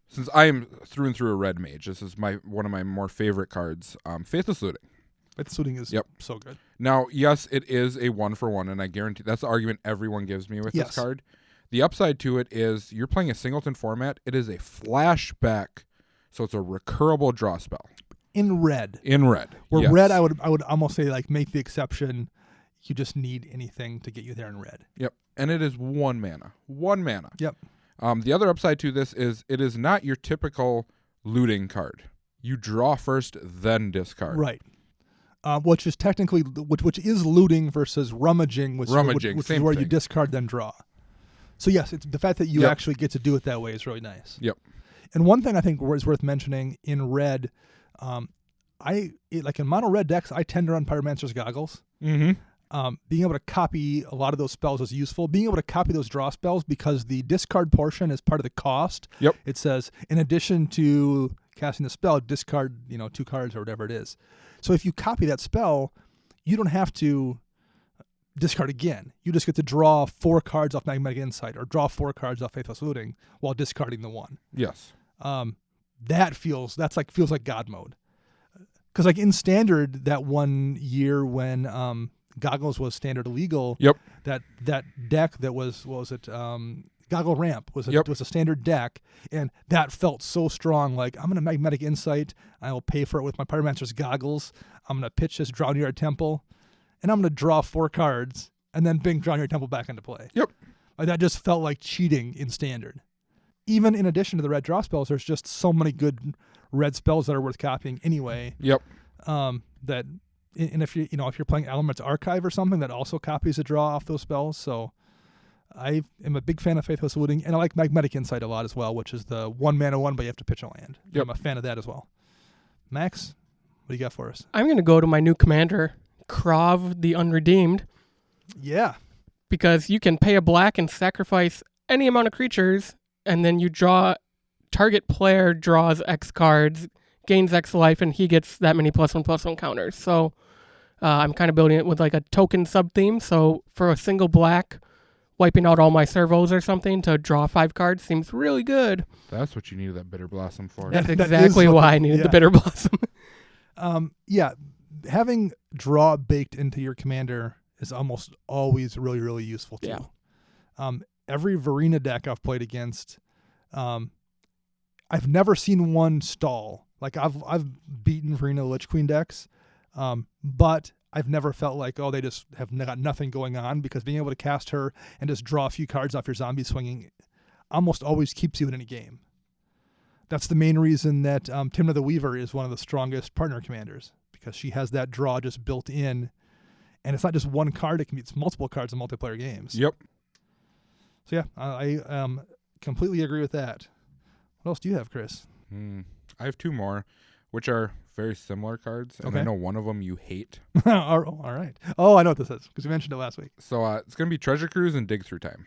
Speaker 3: since I am through and through a red mage, this is one of my more favorite cards, Faithless Looting.
Speaker 1: Faithless Looting is so good.
Speaker 3: Now, yes, it is a 1-for-1, and I guarantee that's the argument everyone gives me with
Speaker 1: Yes.
Speaker 3: this card. The upside to it is you're playing a singleton format. It is a flashback, so it's a recurable draw spell.
Speaker 1: In red. Where
Speaker 3: yes.
Speaker 1: red, I would almost say like make the exception. You just need anything to get you there in red.
Speaker 3: Yep, and it is 1 mana. 1 mana.
Speaker 1: Yep.
Speaker 3: The other upside to this is it is not your typical looting card. You draw first, then discard.
Speaker 1: Right. Which is technically which is looting versus rummaging, which is where you discard then draw. So yes, it's the fact that you actually get to do it that way is really nice.
Speaker 3: Yep.
Speaker 1: And one thing I think is worth mentioning in red, like in mono red decks, I tend to run Pyromancer's Goggles.
Speaker 3: Mm-hmm.
Speaker 1: Being able to copy a lot of those spells is useful. Being able to copy those draw spells because the discard portion is part of the cost.
Speaker 3: Yep.
Speaker 1: It says, in addition to casting the spell, discard 2 cards or whatever it is. So if you copy that spell, you don't have to discard again. You just get to draw 4 cards off Magnetic Insight or draw 4 cards off Faithless Looting while discarding the 1.
Speaker 3: Yes.
Speaker 1: Feels like God mode. Because like in Standard, that 1 year when Goggles was standard illegal.
Speaker 3: Yep.
Speaker 1: That deck that was Goggle Ramp was a standard deck, and that felt so strong. Like, I'm gonna Magnetic Insight. I will pay for it with my Pyromancer's Goggles. I'm gonna pitch this Drowneyard Temple, and I'm gonna draw 4 cards, and then bring Drowneyard Temple back into play.
Speaker 3: Yep.
Speaker 1: Like that just felt like cheating in Standard. Even in addition to the red draw spells, there's just so many good red spells that are worth copying anyway.
Speaker 3: Yep.
Speaker 1: And if you're playing Element's Archive or something, that also copies a draw off those spells. So I am a big fan of Faithless Looting, and I like Magnetic Insight a lot as well, which is the 1 mana 1, but you have to pitch a land.
Speaker 3: Yep.
Speaker 1: I'm a fan of that as well. Max, what do you got for us?
Speaker 2: I'm going to go to my new commander, Krav the Unredeemed,
Speaker 1: Yeah.
Speaker 2: because you can pay a black and sacrifice any amount of creatures, and then you draw. Target player draws X cards, gains X life, and he gets that many +1/+1 counters. So I'm kind of building it with like a token sub-theme. So for a single black, wiping out all my servos or something to draw 5 cards seems really good.
Speaker 3: That's what you needed that Bitter Blossom for.
Speaker 2: That's
Speaker 1: That
Speaker 2: exactly
Speaker 1: is what
Speaker 2: why
Speaker 1: the-
Speaker 2: I needed
Speaker 1: yeah.
Speaker 2: the Bitter Blossom.
Speaker 1: Yeah, having draw baked into your commander is almost always really, really useful too.
Speaker 2: Yeah.
Speaker 1: Every Varina deck I've played against, I've never seen one stall. Like I've beaten Varina Lich Queen decks, but I've never felt like, oh, they just have got nothing going on, because being able to cast her and just draw a few cards off your zombie swinging almost always keeps you in a game. That's the main reason that Timna the Weaver is one of the strongest partner commanders, because she has that draw just built in, and it's not just one card; it's multiple cards in multiplayer games.
Speaker 3: Yep.
Speaker 1: So yeah, I completely agree with that. What else do you have, Chris?
Speaker 3: I have 2 more, which are very similar cards, and I
Speaker 1: Okay.
Speaker 3: know one of them you hate.
Speaker 1: All right. Oh, I know what this is, because you mentioned it last week.
Speaker 3: So it's going to be Treasure Cruise and Dig Through Time.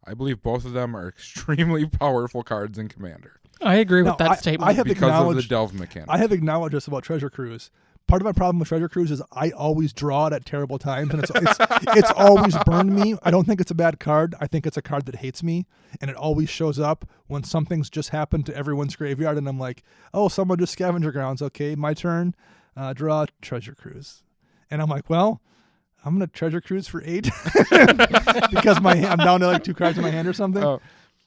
Speaker 3: I believe both of them are extremely powerful cards in Commander
Speaker 2: I agree with
Speaker 1: No,
Speaker 2: that statement.
Speaker 1: I have
Speaker 3: because of the
Speaker 1: acknowledged.
Speaker 3: delve mechanic.
Speaker 1: I have acknowledged this about Treasure Cruise. Part of my problem with Treasure Cruise is I always draw it at terrible times, and it's always burned me. I don't think it's a bad card. I think it's a card that hates me, and it always shows up when something's just happened to everyone's graveyard, and I'm like, oh, someone just Scavenger Grounds. Okay, my turn. Draw Treasure Cruise, and I'm like, well, I'm gonna Treasure Cruise for 8 because I'm down to like 2 cards in my hand or something.
Speaker 3: Oh.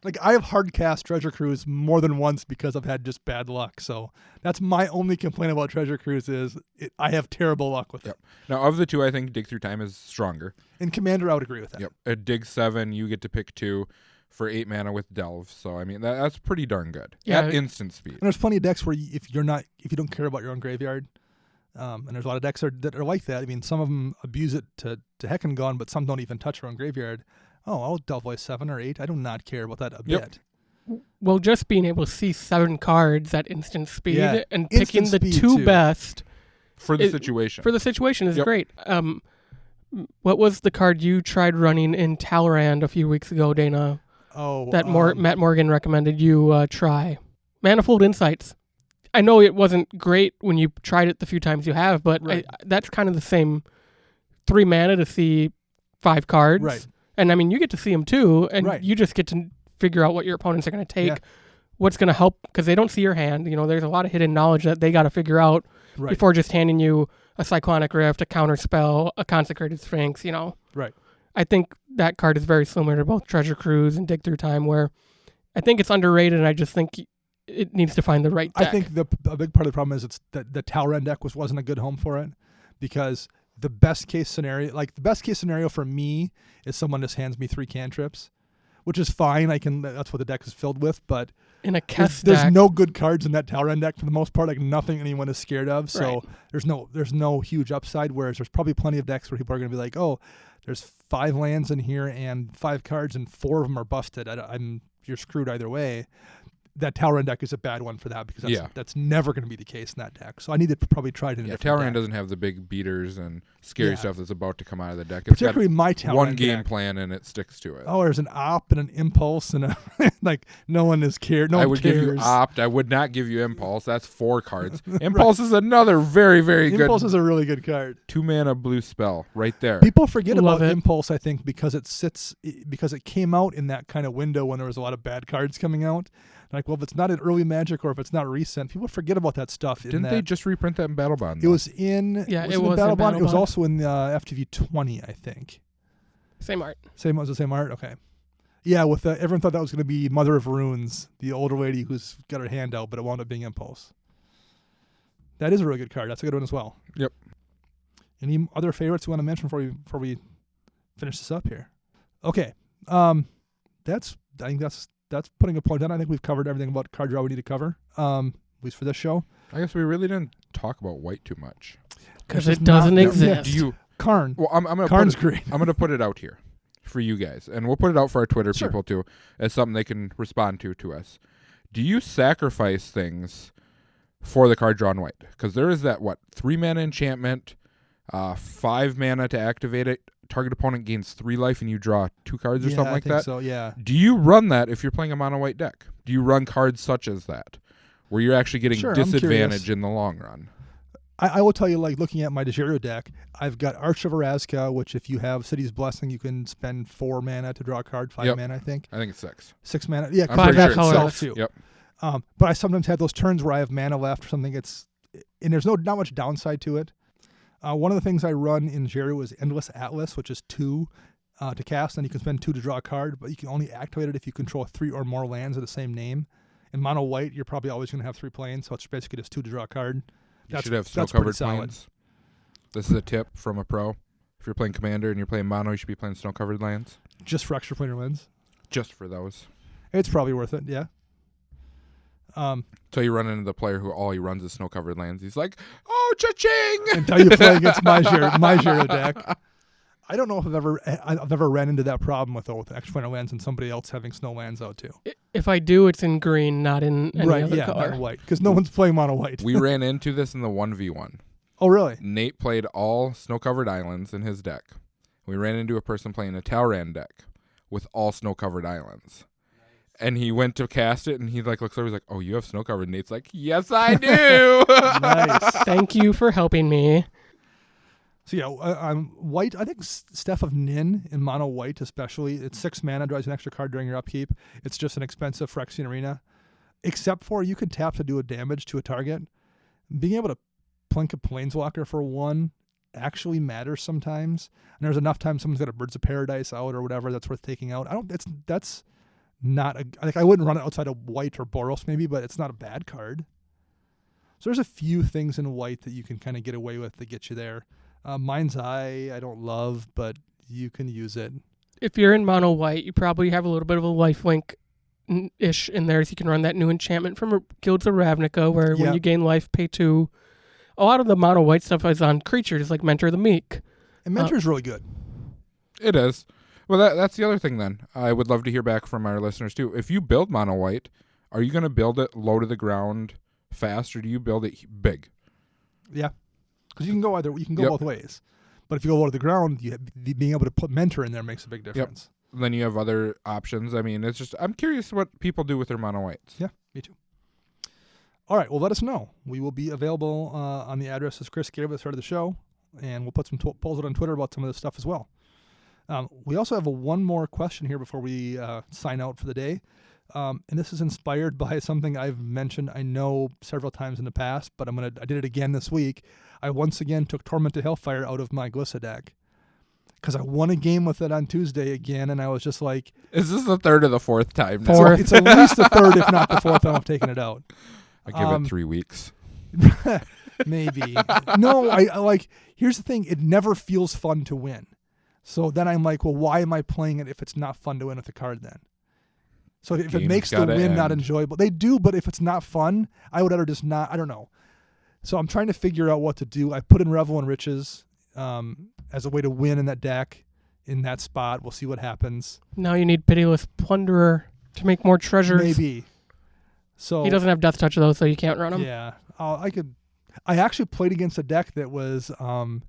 Speaker 1: Like, I have hard cast Treasure Cruise more than once because I've had just bad luck. So that's my only complaint about Treasure Cruise is I have terrible luck with it.
Speaker 3: Yep. Now, of the 2, I think Dig Through Time is stronger.
Speaker 1: In Commander, I would agree with that.
Speaker 3: Yep. At Dig 7, you get to pick 2 for 8 mana with Delve. So, I mean, that's pretty darn good.
Speaker 2: Yeah.
Speaker 3: At instant speed.
Speaker 1: And there's plenty of decks where if you don't care about your own graveyard, and there's a lot of decks that are like that. I mean, some of them abuse it to heck and gone, but some don't even touch their own graveyard. Oh, I'll Delve Voice 7 or 8. I do not care about that a
Speaker 3: Yep.
Speaker 1: bit.
Speaker 2: Well, just being able to see 7 cards at instant speed
Speaker 1: Yeah,
Speaker 2: and
Speaker 1: instant
Speaker 2: picking the
Speaker 1: speed,
Speaker 2: 2
Speaker 1: too.
Speaker 2: best
Speaker 3: For the
Speaker 2: It-
Speaker 3: situation.
Speaker 2: for the situation is
Speaker 3: Yep.
Speaker 2: great. What was the card you tried running in Talrand a few weeks ago, Dana?
Speaker 1: Oh,
Speaker 2: That Matt Morgan recommended you try. Manifold Insights. I know it wasn't great when you tried it the few times you have, but
Speaker 1: Right.
Speaker 2: that's kind of the same 3 mana to see 5 cards.
Speaker 1: Right.
Speaker 2: And I mean, you get to see them too, and
Speaker 1: Right.
Speaker 2: you just get to figure out what your opponents are going to take,
Speaker 1: Yeah.
Speaker 2: what's going to help, because they don't see your hand. You know, there's a lot of hidden knowledge that they got to figure out
Speaker 1: Right.
Speaker 2: before just handing you a Cyclonic Rift, a Counterspell, a Consecrated Sphinx, you know.
Speaker 1: Right.
Speaker 2: I think that card is very similar to both Treasure Cruise and Dig Through Time, where I think it's underrated, and I just think it needs to find the right deck.
Speaker 1: I think a big part of the problem is it's that the Talrand deck wasn't a good home for it, because the best case scenario for me is someone just hands me 3 cantrips, which is fine. That's what the deck is filled with, but
Speaker 2: in a
Speaker 1: there's,
Speaker 2: Kess
Speaker 1: there's
Speaker 2: deck,
Speaker 1: no good cards in that Talrand deck for the most part. Like, nothing anyone is scared of. So
Speaker 2: Right.
Speaker 1: there's no huge upside. Whereas there's probably plenty of decks where people are going to be like, oh, there's 5 lands in here and 5 cards and 4 of them are busted. You're screwed either way. That Talrand deck is a bad one for that, because that's never going to be the case in that deck. So I need to probably try it in a different
Speaker 3: Talrand
Speaker 1: deck.
Speaker 3: doesn't have the big beaters and scary
Speaker 1: Yeah.
Speaker 3: stuff that's about to come out of the deck. It's got
Speaker 1: Particularly my Talrand
Speaker 3: one game
Speaker 1: deck.
Speaker 3: plan and it sticks to it.
Speaker 1: Oh, there's an op and an impulse and a like no one is cared. No
Speaker 3: I
Speaker 1: one
Speaker 3: would
Speaker 1: cares.
Speaker 3: give you Opt. I would not give you Impulse. That's 4 cards. Impulse is another very, very
Speaker 1: Impulse
Speaker 3: good
Speaker 1: is a really good card.
Speaker 3: 2 mana blue spell right there.
Speaker 1: People forget
Speaker 2: Love
Speaker 1: about
Speaker 2: it.
Speaker 1: Impulse, I think, because it came out in that kind of window when there was a lot of bad cards coming out. Like, well, if it's not an early Magic or if it's not recent, people forget about that stuff.
Speaker 3: Didn't they just reprint that in Battle Bond?
Speaker 1: It was in.
Speaker 2: Yeah,
Speaker 1: was
Speaker 2: it
Speaker 1: in
Speaker 2: was in
Speaker 1: Battle Bond.
Speaker 2: Battle
Speaker 1: It was
Speaker 2: Bond.
Speaker 1: also in FTV 20, I think.
Speaker 2: same art.
Speaker 1: Was the same art? Okay. Yeah, with everyone thought that was going to be Mother of Runes, the older lady who's got her hand out, but it wound up being Impulse. That is a really good card. That's a good one as well.
Speaker 3: Yep.
Speaker 1: Any other favorites you want to mention before we finish this up here? Okay. I think that's putting a point down. I think we've covered everything about card draw we need to cover, at least for this show.
Speaker 3: I guess we really didn't talk about white too much.
Speaker 2: Because
Speaker 1: It's
Speaker 2: it
Speaker 1: just not-
Speaker 2: doesn't
Speaker 1: no,
Speaker 2: exist.
Speaker 3: Do you?
Speaker 1: Karn.
Speaker 3: Well, I'm gonna
Speaker 1: Karn's
Speaker 3: put it,
Speaker 1: great.
Speaker 3: I'm gonna put it out here. for you guys, and we'll put it out for our Twitter
Speaker 1: Sure.
Speaker 3: people too, as something they can respond to us. Do you sacrifice things for the card drawn white? Because there is that 3 mana enchantment, 5 mana to activate it. Target opponent gains 3 life, and you draw 2 cards or something like that.
Speaker 1: So yeah.
Speaker 3: Do you run that if you're playing a mono white deck? Do you run cards such as that, where you're actually getting
Speaker 1: Sure, I'm
Speaker 3: disadvantage
Speaker 1: curious.
Speaker 3: in the long run?
Speaker 1: I will tell you, like, looking at my Dejiro deck, I've got Arch of Erazka, which if you have City's Blessing, you can spend 4 mana to draw a card, 5
Speaker 3: Yep.
Speaker 1: mana, I think.
Speaker 3: I think it's 6.
Speaker 1: 6 mana. Yeah,
Speaker 3: I'm
Speaker 1: card
Speaker 3: pretty sure
Speaker 1: deck
Speaker 3: it's
Speaker 1: itself,
Speaker 3: 6.
Speaker 1: too.
Speaker 3: Yep.
Speaker 1: But I sometimes have those turns where I have mana left or something. And there's not much downside to it. One of the things I run in Dejiro is Endless Atlas, which is 2 to cast, and you can spend 2 to draw a card, but you can only activate it if you control 3 or more lands of the same name. In mono white, you're probably always going to have 3 planes, so it's basically just 2 to draw a card.
Speaker 3: You should have
Speaker 1: that's
Speaker 3: snow-covered
Speaker 1: pretty solid.
Speaker 3: plains. This is a tip from a pro. If you're playing Commander and you're playing mono, you should be playing snow-covered lands.
Speaker 1: Just for extra planar wins.
Speaker 3: Just for those.
Speaker 1: It's probably worth it, yeah.
Speaker 3: Until you run into the player who all he runs is snow-covered lands. He's like, oh, cha-ching!
Speaker 1: Until you play against my Zero deck. I don't know if I've ever ran into that problem with extra planar lands and somebody else having snow lands out too.
Speaker 2: If I do, it's in green, not in any other color.
Speaker 1: Not white, because no one's playing mono white.
Speaker 3: We ran into this in the 1v1.
Speaker 1: Oh, really?
Speaker 3: Nate played all snow-covered islands in his deck. We ran into a person playing a Talran deck with all snow-covered islands. And he went to cast it, and he looks over, he's like, oh, you have snow-covered? And Nate's like, yes, I do!
Speaker 1: Nice.
Speaker 2: Thank you for helping me.
Speaker 1: So yeah, I'm white. I think Steph of Nin in mono white especially. It's 6 mana, draws an extra card during your upkeep. It's just an expensive Phyrexian Arena. Except for you can tap to do a damage to a target. Being able to plink a Planeswalker for 1 actually matters sometimes. And there's enough times someone's got a Birds of Paradise out or whatever that's worth taking out. That's not I wouldn't run it outside of white or Boros maybe, but it's not a bad card. So there's a few things in white that you can kind of get away with that get you there. Mind's Eye, I don't love, but you can use it.
Speaker 2: If you're in mono white, you probably have a little bit of a lifelink-ish in there, so you can run that new enchantment from Guilds of Ravnica, where when you gain life, pay 2. A lot of the mono white stuff is on creatures, like Mentor the Meek.
Speaker 1: And Mentor's really good.
Speaker 3: It is. Well, that's the other thing then. I would love to hear back from our listeners too. If you build mono white, are you going to build it low to the ground fast, or do you build it big?
Speaker 1: Yeah. Because you can go both ways. But if you go low to the ground, being able to put Mentor in there makes a big difference.
Speaker 3: Yep. Then you have other options. I mean, it's just, I'm curious what people do with their mono whites.
Speaker 1: Yeah, me too. All right, well, let us know. We will be available on the addresses Chris gave at the start of the show, and we'll put some polls out on Twitter about some of this stuff as well. We also have one more question here before we sign out for the day. And this is inspired by something I've mentioned, I know, several times in the past, but I did it again this week. I once again took Tormented Hellfire out of my Glissa deck because I won a game with it on Tuesday again, and I was just like...
Speaker 3: Is this the 3rd or the 4th time now?
Speaker 2: Fourth.
Speaker 1: It's at least the 3rd, if not the 4th time I've taken it out.
Speaker 3: I give it 3 weeks.
Speaker 1: Maybe. No, I like... Here's the thing. It never feels fun to win. So then I'm like, well, why am I playing it if it's not fun to win with the card then? So if it makes the win not enjoyable, they do, but if it's not fun, I would rather just not, I don't know. So I'm trying to figure out what to do. I put in Revel and Riches as a way to win in that deck, in that spot. We'll see what happens.
Speaker 2: Now you need Pitiless Plunderer to make more treasures.
Speaker 1: Maybe. So
Speaker 2: he doesn't have Death Touch, though, so you can't run him.
Speaker 1: Yeah. I actually played against a deck that was themed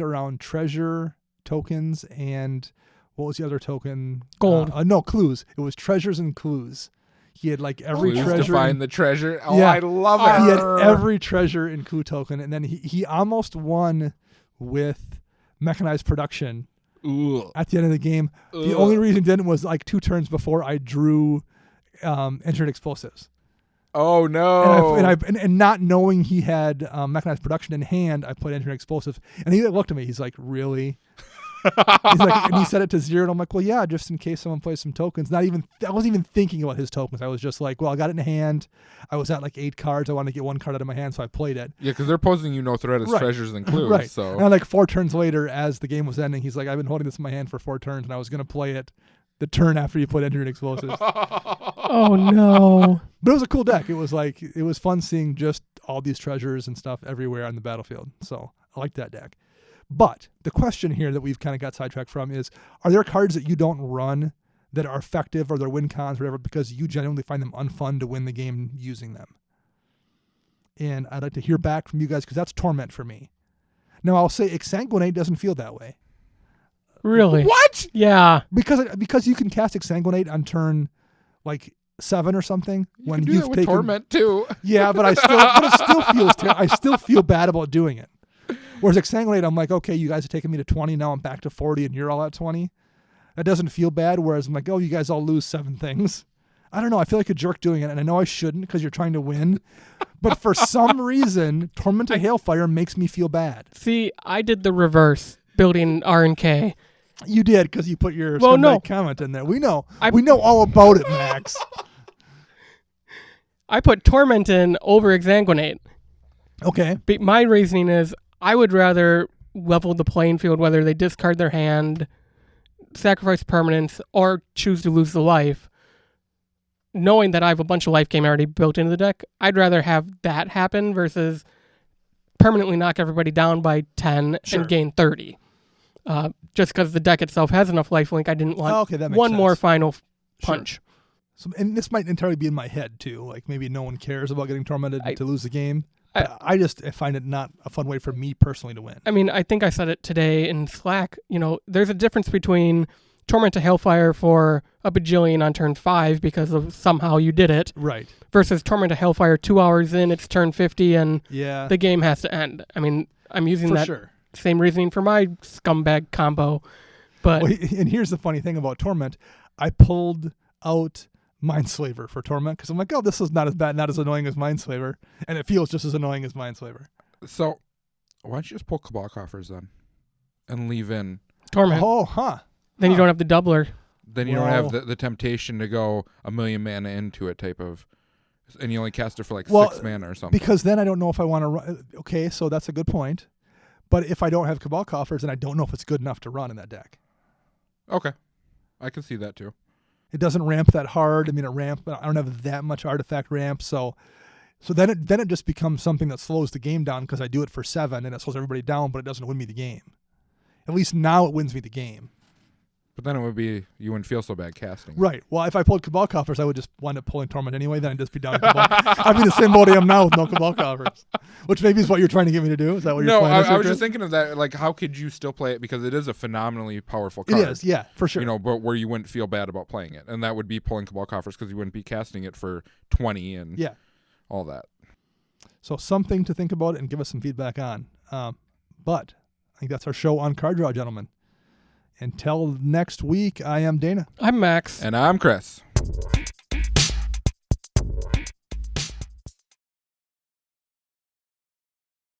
Speaker 1: around treasure tokens and... What was the other token?
Speaker 2: Gold.
Speaker 1: No, clues. It was treasures and clues. He had like every
Speaker 3: Clues
Speaker 1: treasure.
Speaker 3: to find the treasure. Oh,
Speaker 1: Yeah.
Speaker 3: I love it.
Speaker 1: He had every treasure and clue token, and then he almost won with mechanized production
Speaker 3: Ugh.
Speaker 1: at the end of the game. The only reason he didn't was like 2 turns before I drew entered explosives.
Speaker 3: Oh no!
Speaker 1: And not knowing he had mechanized production in hand, I played entered explosives, and he looked at me. He's like, "Really?" He's like, and he set it to 0, and I'm like, well, yeah, just in case someone plays some tokens. I wasn't even thinking about his tokens. I was just like, well, I got it in hand. I was at like 8 cards. I wanted to get 1 card out of my hand, so I played it.
Speaker 3: Yeah, because they're posing you no threat as treasures and clues.
Speaker 1: Right.
Speaker 3: So.
Speaker 1: And like 4 turns later, as the game was ending, he's like, I've been holding this in my hand for 4 turns, and I was going to play it the turn after you put entered explosives.
Speaker 2: Oh, no.
Speaker 1: But it was a cool deck. It was fun seeing just all these treasures and stuff everywhere on the battlefield. So I like that deck. But the question here that we've kind of got sidetracked from is, are there cards that you don't run that are effective or their win cons or whatever because you genuinely find them unfun to win the game using them? And I'd like to hear back from you guys because that's torment for me. Now, I'll say Exsanguinate doesn't feel that way.
Speaker 2: Really?
Speaker 3: What?
Speaker 2: Yeah.
Speaker 1: Because you can cast Exsanguinate on turn like 7 or something
Speaker 3: You
Speaker 1: when
Speaker 3: can do
Speaker 1: you've
Speaker 3: that with
Speaker 1: taken
Speaker 3: torment too.
Speaker 1: Yeah, but it still feels I still feel bad about doing it. Whereas Exsanguinate, I'm like, okay, you guys are taking me to 20, now I'm back to 40 and you're all at 20. That doesn't feel bad, whereas I'm like, oh, you guys all lose 7 things. I don't know, I feel like a jerk doing it, and I know I shouldn't because you're trying to win. But for some reason, Torment of Hailfire makes me feel bad.
Speaker 2: See, I did the reverse, building R&K.
Speaker 1: You did because you put your comment in there. We know. We know all about it, Max.
Speaker 2: I put Torment in over Exsanguinate.
Speaker 1: Okay.
Speaker 2: But my reasoning is I would rather level the playing field, whether they discard their hand, sacrifice permanents, or choose to lose the life. Knowing that I have a bunch of life gain already built into the deck, I'd rather have that happen versus permanently knock everybody down by 10 and gain 30. Just because the deck itself has enough lifelink, I didn't want one more final punch.
Speaker 1: So, and this might entirely be in my head too. Like maybe no one cares about getting tormented to lose the game. I just find it not a fun way for me personally to win.
Speaker 2: I mean, I think I said it today in Slack. There's a difference between Torment to Hailfire for a bajillion on turn 5 because of somehow you did it.
Speaker 1: Right.
Speaker 2: Versus Torment to Hailfire 2 hours in, it's turn 50 and
Speaker 1: the
Speaker 2: game has to end. I mean, I'm using same reasoning for my scumbag combo. But
Speaker 1: and here's the funny thing about Torment. I pulled out Mindslaver for Torment because I'm like, oh, this is not as bad, not as annoying as Mindslaver, and it feels just as annoying as Mindslaver.
Speaker 3: So why don't you just pull Cabal Coffers then and leave in
Speaker 2: Torment?
Speaker 1: Oh, huh.
Speaker 2: Then you don't have the doubler.
Speaker 3: Then you don't have the temptation to go 1,000,000 mana into it type of, and you only cast it for like 6 mana or something.
Speaker 1: Because then I don't know if I want to run. Okay, so that's a good point. But if I don't have Cabal Coffers, then I don't know if it's good enough to run in that deck.
Speaker 3: Okay. I can see that too.
Speaker 1: It doesn't ramp that hard. I mean, it ramp, but I don't have that much artifact ramp. So then it just becomes something that slows the game down because I do it for 7 and it slows everybody down, but it doesn't win me the game. At least now it wins me the game.
Speaker 3: But then it would be, you wouldn't feel so bad casting.
Speaker 1: Right. Well, if I pulled Cabal Coffers, I would just wind up pulling Torment anyway. Then I'd just be down to Cabal. I'd be the same boat I am now with no Cabal Coffers. Which maybe is what you're trying to get me to do. Is that what you're planning?
Speaker 3: No, I was just thinking of that. Like, how could you still play it? Because it is a phenomenally powerful card.
Speaker 1: It is, yeah, for sure.
Speaker 3: But where you wouldn't feel bad about playing it. And that would be pulling Cabal Coffers because you wouldn't be casting it for 20 and all that.
Speaker 1: So something to think about and give us some feedback on. But I think that's our show on Card Draw, gentlemen. Until next week, I am Dana.
Speaker 2: I'm Max.
Speaker 3: And I'm Chris.